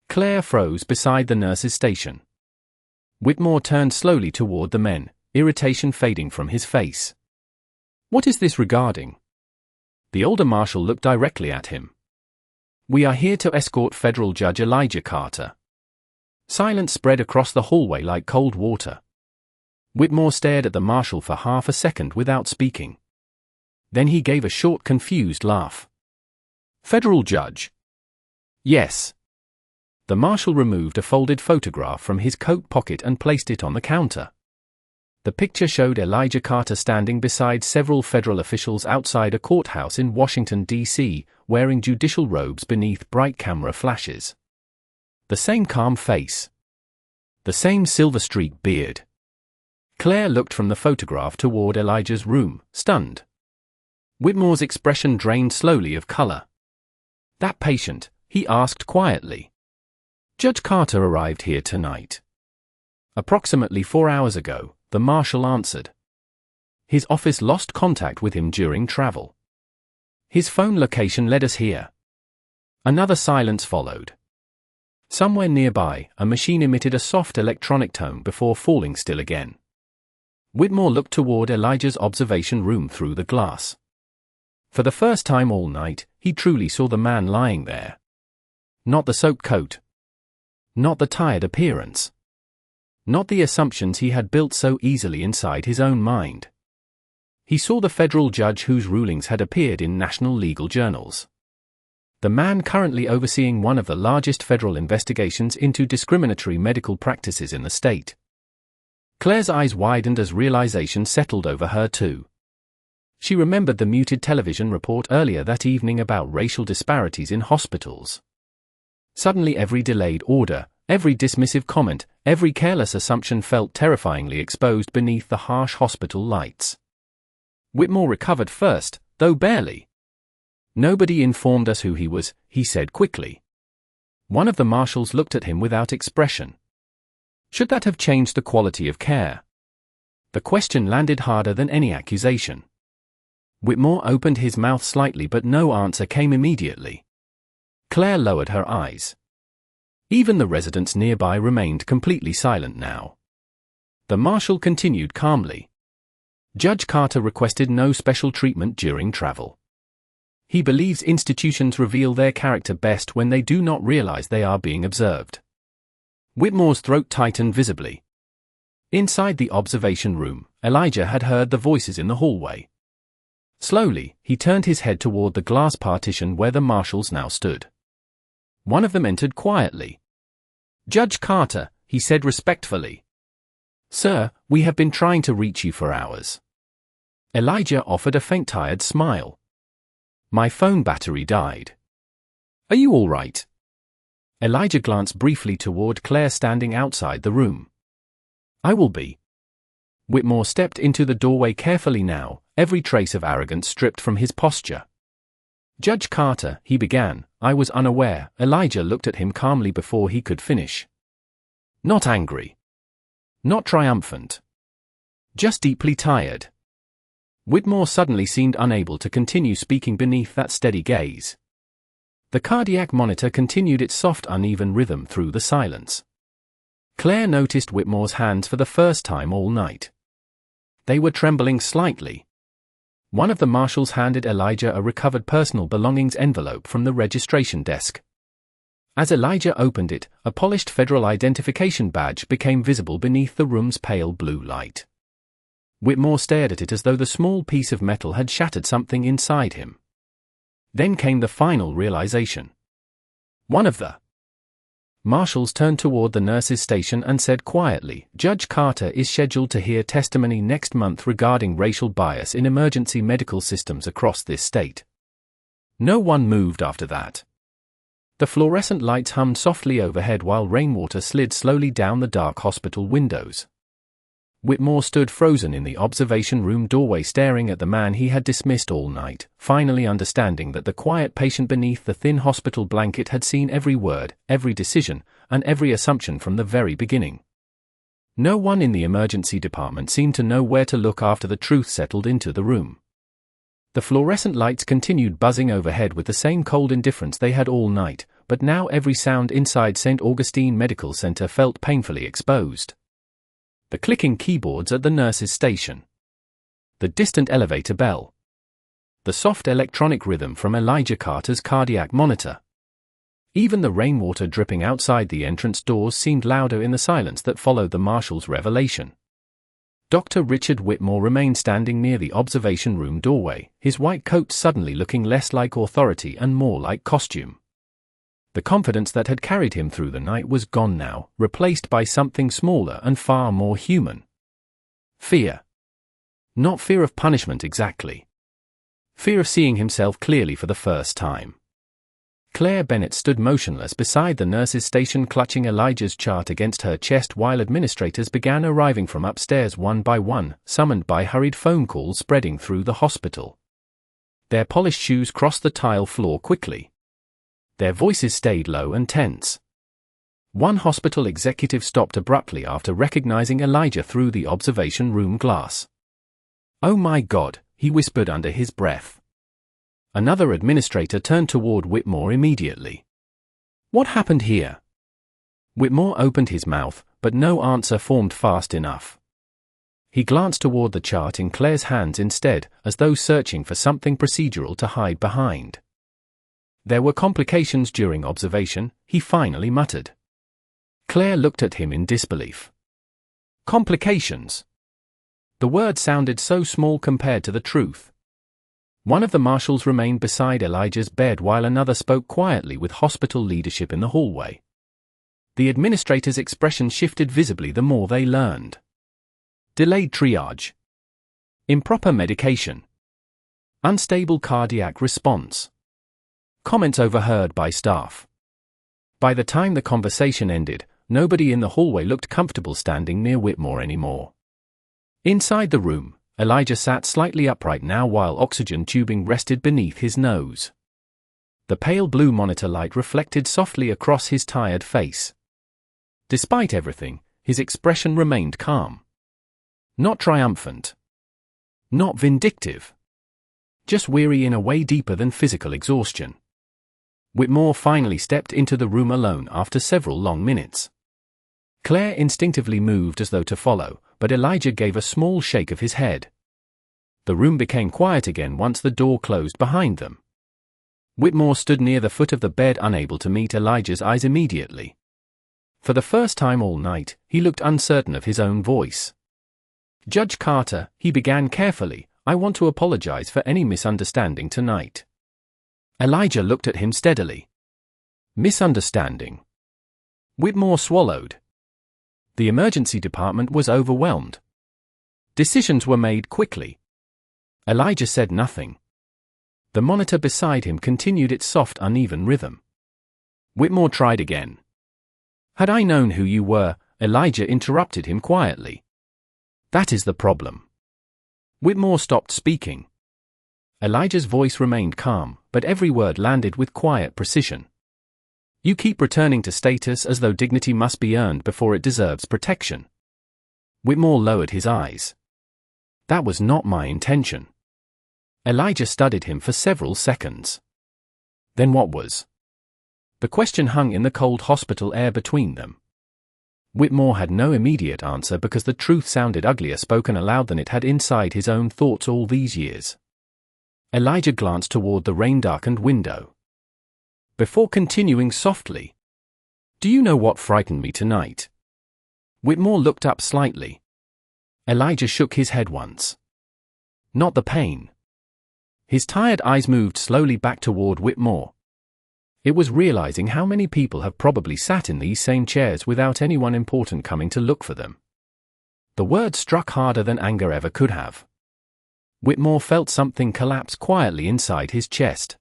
Claire froze beside the nurse's station. Whitmore turned slowly toward the men, irritation fading from his face. What is this regarding? The older marshal looked directly at him. We are here to escort Federal Judge Elijah Carter. Silence spread across the hallway like cold water. Whitmore stared at the marshal for half a second without speaking. Then he gave a short, confused laugh. Federal Judge? Yes. The marshal removed a folded photograph from his coat pocket and placed it on the counter. The picture showed Elijah Carter standing beside several federal officials outside a courthouse in Washington, D.C., wearing judicial robes beneath bright camera flashes. The same calm face. The same silver-streaked beard. Claire looked from the photograph toward Elijah's room, stunned. Whitmore's expression drained slowly of color. "That patient?" he asked quietly. "Judge Carter arrived here tonight." "Approximately 4 hours ago," the marshal answered. "His office lost contact with him during travel. His phone location led us here." Another silence followed. Somewhere nearby, a machine emitted a soft electronic tone before falling still again. Whitmore looked toward Elijah's observation room through the glass. For the first time all night, he truly saw the man lying there. Not the soaked coat. Not the tired appearance. Not the assumptions he had built so easily inside his own mind. He saw the federal judge whose rulings had appeared in national legal journals. The man currently overseeing one of the largest federal investigations into discriminatory medical practices in the state. Claire's eyes widened as realization settled over her too. She remembered the muted television report earlier that evening about racial disparities in hospitals. Suddenly every delayed order, every dismissive comment, every careless assumption felt terrifyingly exposed beneath the harsh hospital lights. Whitmore recovered first, though barely. "Nobody informed us who he was," he said quickly. One of the marshals looked at him without expression. Should that have changed the quality of care? The question landed harder than any accusation. Whitmore opened his mouth slightly but no answer came immediately. Claire lowered her eyes. Even the residents nearby remained completely silent now. The marshal continued calmly. "Judge Carter requested no special treatment during travel. He believes institutions reveal their character best when they do not realize they are being observed." Whitmore's throat tightened visibly. Inside the observation room, Elijah had heard the voices in the hallway. Slowly, he turned his head toward the glass partition where the marshals now stood. One of them entered quietly. "Judge Carter," he said respectfully. "Sir, we have been trying to reach you for hours." Elijah offered a faint tired smile. "My phone battery died." "Are you all right?" Elijah glanced briefly toward Claire standing outside the room. "I will be." Whitmore stepped into the doorway carefully now, every trace of arrogance stripped from his posture. "Judge Carter," he began, "I was unaware." Elijah looked at him calmly before he could finish. Not angry. Not triumphant. Just deeply tired. Whitmore suddenly seemed unable to continue speaking beneath that steady gaze. The cardiac monitor continued its soft, uneven rhythm through the silence. Claire noticed Whitmore's hands for the first time all night. They were trembling slightly. One of the marshals handed Elijah a recovered personal belongings envelope from the registration desk. As Elijah opened it, a polished federal identification badge became visible beneath the room's pale blue light. Whitmore stared at it as though the small piece of metal had shattered something inside him. Then came the final realization. One of the marshals turned toward the nurse's station and said quietly, "Judge Carter is scheduled to hear testimony next month regarding racial bias in emergency medical systems across this state." No one moved after that. The fluorescent lights hummed softly overhead while rainwater slid slowly down the dark hospital windows. Whitmore stood frozen in the observation room doorway staring at the man he had dismissed all night, finally understanding that the quiet patient beneath the thin hospital blanket had seen every word, every decision, and every assumption from the very beginning. No one in the emergency department seemed to know where to look after the truth settled into the room. The fluorescent lights continued buzzing overhead with the same cold indifference they had all night, but now every sound inside St. Augustine Medical Center felt painfully exposed. The clicking keyboards at the nurse's station. The distant elevator bell. The soft electronic rhythm from Elijah Carter's cardiac monitor. Even the rainwater dripping outside the entrance doors seemed louder in the silence that followed the marshal's revelation. Dr. Richard Whitmore remained standing near the observation room doorway, his white coat suddenly looking less like authority and more like costume. The confidence that had carried him through the night was gone now, replaced by something smaller and far more human. Fear. Not fear of punishment exactly. Fear of seeing himself clearly for the first time. Claire Bennett stood motionless beside the nurse's station, clutching Elijah's chart against her chest while administrators began arriving from upstairs one by one, summoned by hurried phone calls spreading through the hospital. Their polished shoes crossed the tile floor quickly. Their voices stayed low and tense. One hospital executive stopped abruptly after recognizing Elijah through the observation room glass. "Oh my God," he whispered under his breath. Another administrator turned toward Whitmore immediately. "What happened here?" Whitmore opened his mouth, but no answer formed fast enough. He glanced toward the chart in Claire's hands instead, as though searching for something procedural to hide behind. "There were complications during observation," he finally muttered. Claire looked at him in disbelief. "Complications?" The word sounded so small compared to the truth. One of the marshals remained beside Elijah's bed while another spoke quietly with hospital leadership in the hallway. The administrator's expression shifted visibly the more they learned. Delayed triage. Improper medication. Unstable cardiac response. Comments overheard by staff. By the time the conversation ended, nobody in the hallway looked comfortable standing near Whitmore anymore. Inside the room, Elijah sat slightly upright now while oxygen tubing rested beneath his nose. The pale blue monitor light reflected softly across his tired face. Despite everything, his expression remained calm. Not triumphant. Not vindictive. Just weary in a way deeper than physical exhaustion. Whitmore finally stepped into the room alone after several long minutes. Claire instinctively moved as though to follow, but Elijah gave a small shake of his head. The room became quiet again once the door closed behind them. Whitmore stood near the foot of the bed, unable to meet Elijah's eyes immediately. For the first time all night, he looked uncertain of his own voice. "Judge Carter," he began carefully, "I want to apologize for any misunderstanding tonight." Elijah looked at him steadily. "Misunderstanding?" Whitmore swallowed. The emergency department was overwhelmed. Decisions were made quickly. Elijah said nothing. The monitor beside him continued its soft, uneven rhythm. Whitmore tried again. "Had I known who you were," Elijah interrupted him quietly. "That is the problem." Whitmore stopped speaking. Elijah's voice remained calm, but every word landed with quiet precision. "You keep returning to status as though dignity must be earned before it deserves protection." Whitmore lowered his eyes. "That was not my intention." Elijah studied him for several seconds. "Then what was?" The question hung in the cold hospital air between them. Whitmore had no immediate answer because the truth sounded uglier spoken aloud than it had inside his own thoughts all these years. Elijah glanced toward the rain-darkened window. Before continuing softly, "Do you know what frightened me tonight?" Whitmore looked up slightly. Elijah shook his head once. "Not the pain." His tired eyes moved slowly back toward Whitmore. It was realizing how many people have probably sat in these same chairs without anyone important coming to look for them. The word struck harder than anger ever could have. Whitmore felt something collapse quietly inside his chest.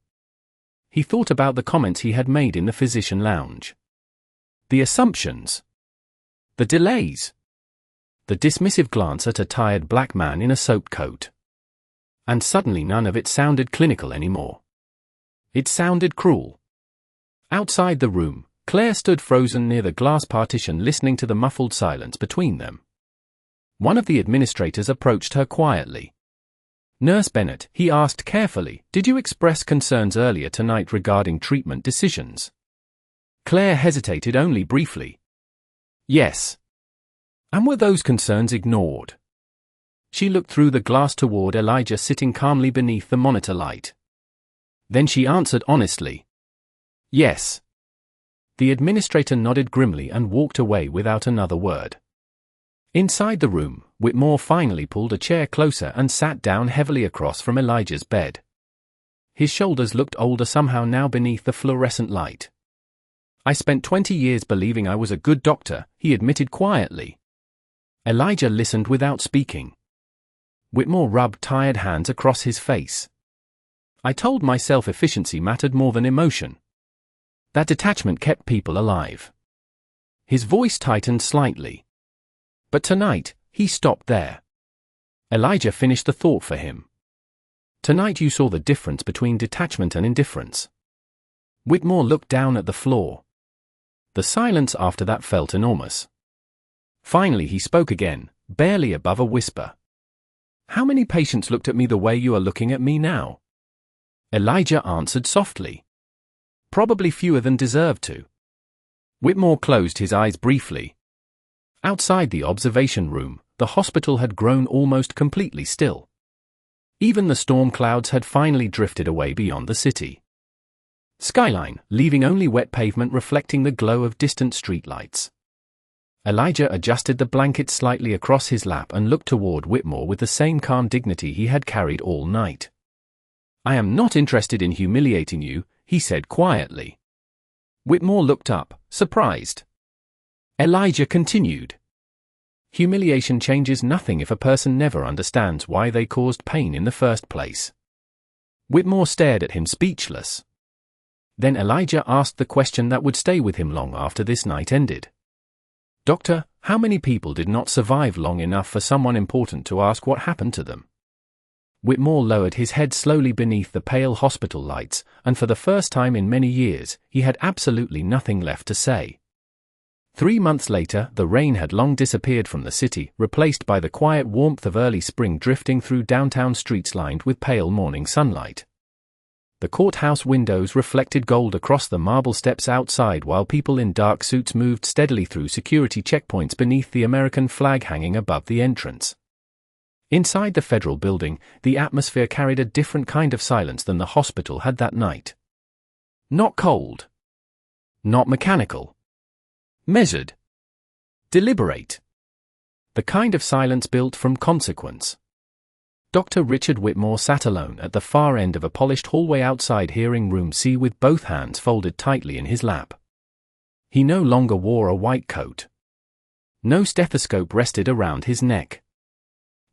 He thought about the comments he had made in the physician lounge. The assumptions. The delays. The dismissive glance at a tired black man in a soaked coat. And suddenly none of it sounded clinical anymore. It sounded cruel. Outside the room, Claire stood frozen near the glass partition listening to the muffled silence between them. One of the administrators approached her quietly. "Nurse Bennett," he asked carefully, "did you express concerns earlier tonight regarding treatment decisions?" Claire hesitated only briefly. "Yes." "And were those concerns ignored?" She looked through the glass toward Elijah sitting calmly beneath the monitor light. Then she answered honestly. "Yes." The administrator nodded grimly and walked away without another word. Inside the room, Whitmore finally pulled a chair closer and sat down heavily across from Elijah's bed. His shoulders looked older somehow now beneath the fluorescent light. I spent 20 years believing I was a good doctor, he admitted quietly. Elijah listened without speaking. Whitmore rubbed tired hands across his face. I told myself efficiency mattered more than emotion. That detachment kept people alive. His voice tightened slightly. But tonight, he stopped there. Elijah finished the thought for him. Tonight you saw the difference between detachment and indifference. Whitmore looked down at the floor. The silence after that felt enormous. Finally he spoke again, barely above a whisper. How many patients looked at me the way you are looking at me now? Elijah answered softly. Probably fewer than deserved to. Whitmore closed his eyes briefly. Outside the observation room, the hospital had grown almost completely still. Even the storm clouds had finally drifted away beyond the city skyline, leaving only wet pavement reflecting the glow of distant streetlights. Elijah adjusted the blanket slightly across his lap and looked toward Whitmore with the same calm dignity he had carried all night. I am not interested in humiliating you, he said quietly. Whitmore looked up, surprised. Elijah continued. Humiliation changes nothing if a person never understands why they caused pain in the first place. Whitmore stared at him speechless. Then Elijah asked the question that would stay with him long after this night ended. Doctor, how many people did not survive long enough for someone important to ask what happened to them? Whitmore lowered his head slowly beneath the pale hospital lights, and for the first time in many years, he had absolutely nothing left to say. 3 months later, the rain had long disappeared from the city, replaced by the quiet warmth of early spring drifting through downtown streets lined with pale morning sunlight. The courthouse windows reflected gold across the marble steps outside while people in dark suits moved steadily through security checkpoints beneath the American flag hanging above the entrance. Inside the federal building, the atmosphere carried a different kind of silence than the hospital had that night. Not cold. Not mechanical. Measured. Deliberate. The kind of silence built from consequence. Dr. Richard Whitmore sat alone at the far end of a polished hallway outside hearing room C with both hands folded tightly in his lap. He no longer wore a white coat. No stethoscope rested around his neck.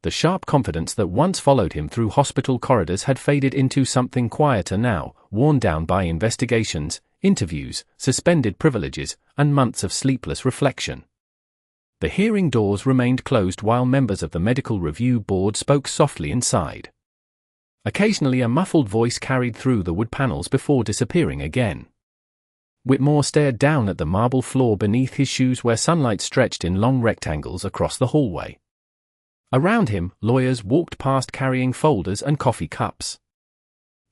The sharp confidence that once followed him through hospital corridors had faded into something quieter now, worn down by investigations, interviews, suspended privileges, and months of sleepless reflection. The hearing doors remained closed while members of the medical review board spoke softly inside. Occasionally a muffled voice carried through the wood panels before disappearing again. Whitmore stared down at the marble floor beneath his shoes where sunlight stretched in long rectangles across the hallway. Around him, lawyers walked past carrying folders and coffee cups.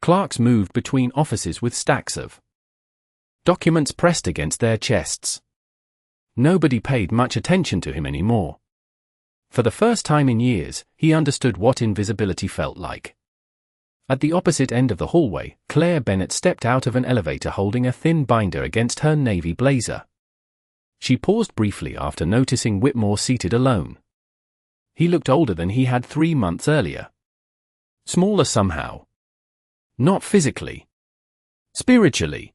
Clerks moved between offices with stacks of documents pressed against their chests. Nobody paid much attention to him anymore. For the first time in years, he understood what invisibility felt like. At the opposite end of the hallway, Claire Bennett stepped out of an elevator holding a thin binder against her navy blazer. She paused briefly after noticing Whitmore seated alone. He looked older than he had 3 months earlier. Smaller somehow. Not physically. Spiritually.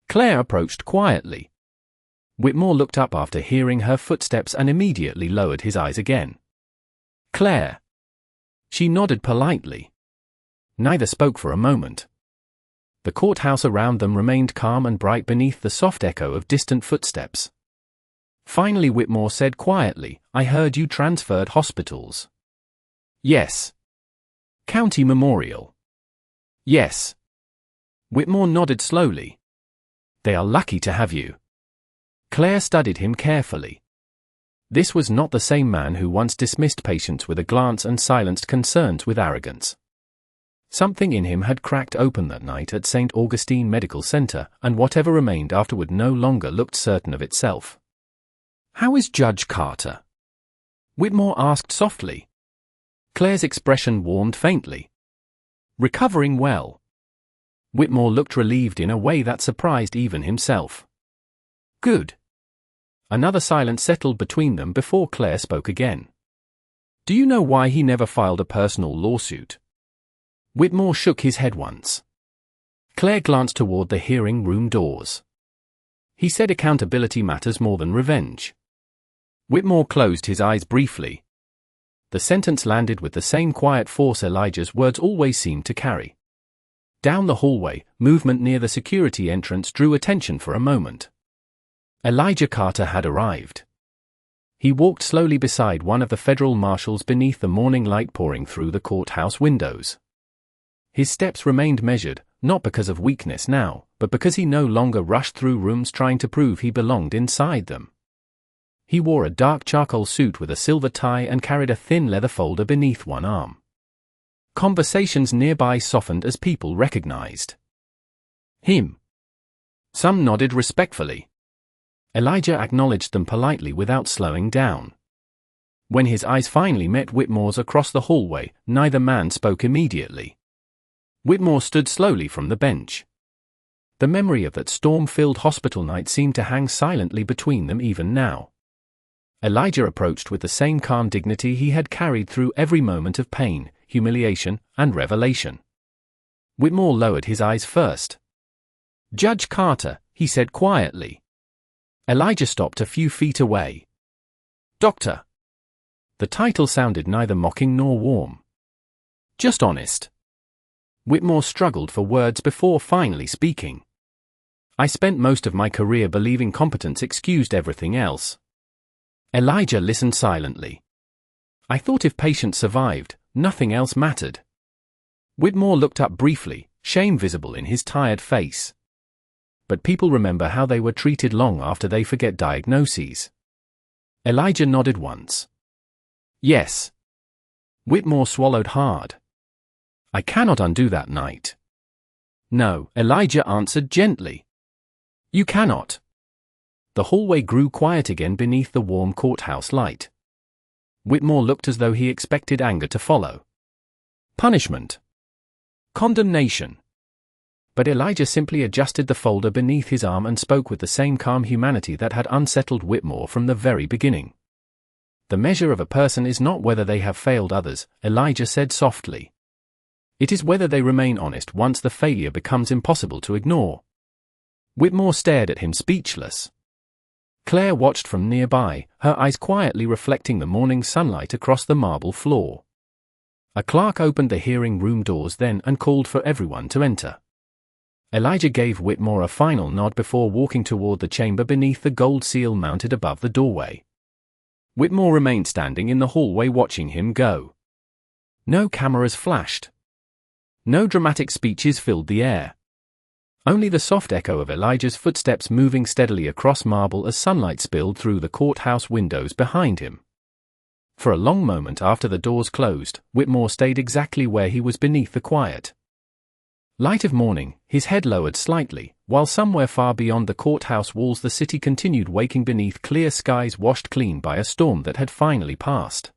Claire approached quietly. Whitmore looked up after hearing her footsteps and immediately lowered his eyes again. Claire. She nodded politely. Neither spoke for a moment. The courthouse around them remained calm and bright beneath the soft echo of distant footsteps. Finally Whitmore said quietly, I heard you transferred hospitals. Yes. County Memorial. Yes. Whitmore nodded slowly. They are lucky to have you. Claire studied him carefully. This was not the same man who once dismissed patients with a glance and silenced concerns with arrogance. Something in him had cracked open that night at St. Augustine Medical Center, and whatever remained afterward no longer looked certain of itself. How is Judge Carter? Whitmore asked softly. Claire's expression warmed faintly. Recovering well. Whitmore looked relieved in a way that surprised even himself. Good. Another silence settled between them before Claire spoke again. Do you know why he never filed a personal lawsuit? Whitmore shook his head once. Claire glanced toward the hearing room doors. He said accountability matters more than revenge. Whitmore closed his eyes briefly. The sentence landed with the same quiet force Elijah's words always seemed to carry. Down the hallway, movement near the security entrance drew attention for a moment. Elijah Carter had arrived. He walked slowly beside one of the federal marshals beneath the morning light pouring through the courthouse windows. His steps remained measured, not because of weakness now, but because he no longer rushed through rooms trying to prove he belonged inside them. He wore a dark charcoal suit with a silver tie and carried a thin leather folder beneath one arm. Conversations nearby softened as people recognized him. Some nodded respectfully. Elijah acknowledged them politely without slowing down. When his eyes finally met Whitmore's across the hallway, neither man spoke immediately. Whitmore stood slowly from the bench. The memory of that storm-filled hospital night seemed to hang silently between them even now. Elijah approached with the same calm dignity he had carried through every moment of pain, humiliation, and revelation. Whitmore lowered his eyes first. "Judge Carter," he said quietly. Elijah stopped a few feet away. "Doctor." The title sounded neither mocking nor warm. "Just honest." Whitmore struggled for words before finally speaking. "I spent most of my career believing competence excused everything else." Elijah listened silently. "I thought if patients survived, nothing else mattered." Whitmore looked up briefly, shame visible in his tired face. "But people remember how they were treated long after they forget diagnoses." Elijah nodded once. "Yes." Whitmore swallowed hard. "I cannot undo that night." "No," Elijah answered gently. "You cannot." The hallway grew quiet again beneath the warm courthouse light. Whitmore looked as though he expected anger to follow. Punishment. Condemnation. But Elijah simply adjusted the folder beneath his arm and spoke with the same calm humanity that had unsettled Whitmore from the very beginning. "The measure of a person is not whether they have failed others," Elijah said softly. "It is whether they remain honest once the failure becomes impossible to ignore." Whitmore stared at him speechless. Claire watched from nearby, her eyes quietly reflecting the morning sunlight across the marble floor. A clerk opened the hearing room doors then and called for everyone to enter. Elijah gave Whitmore a final nod before walking toward the chamber beneath the gold seal mounted above the doorway. Whitmore remained standing in the hallway watching him go. No cameras flashed. No dramatic speeches filled the air. Only the soft echo of Elijah's footsteps moving steadily across marble as sunlight spilled through the courthouse windows behind him. For a long moment after the doors closed, Whitmore stayed exactly where he was beneath the quiet light of morning, his head lowered slightly, while somewhere far beyond the courthouse walls the city continued waking beneath clear skies washed clean by a storm that had finally passed.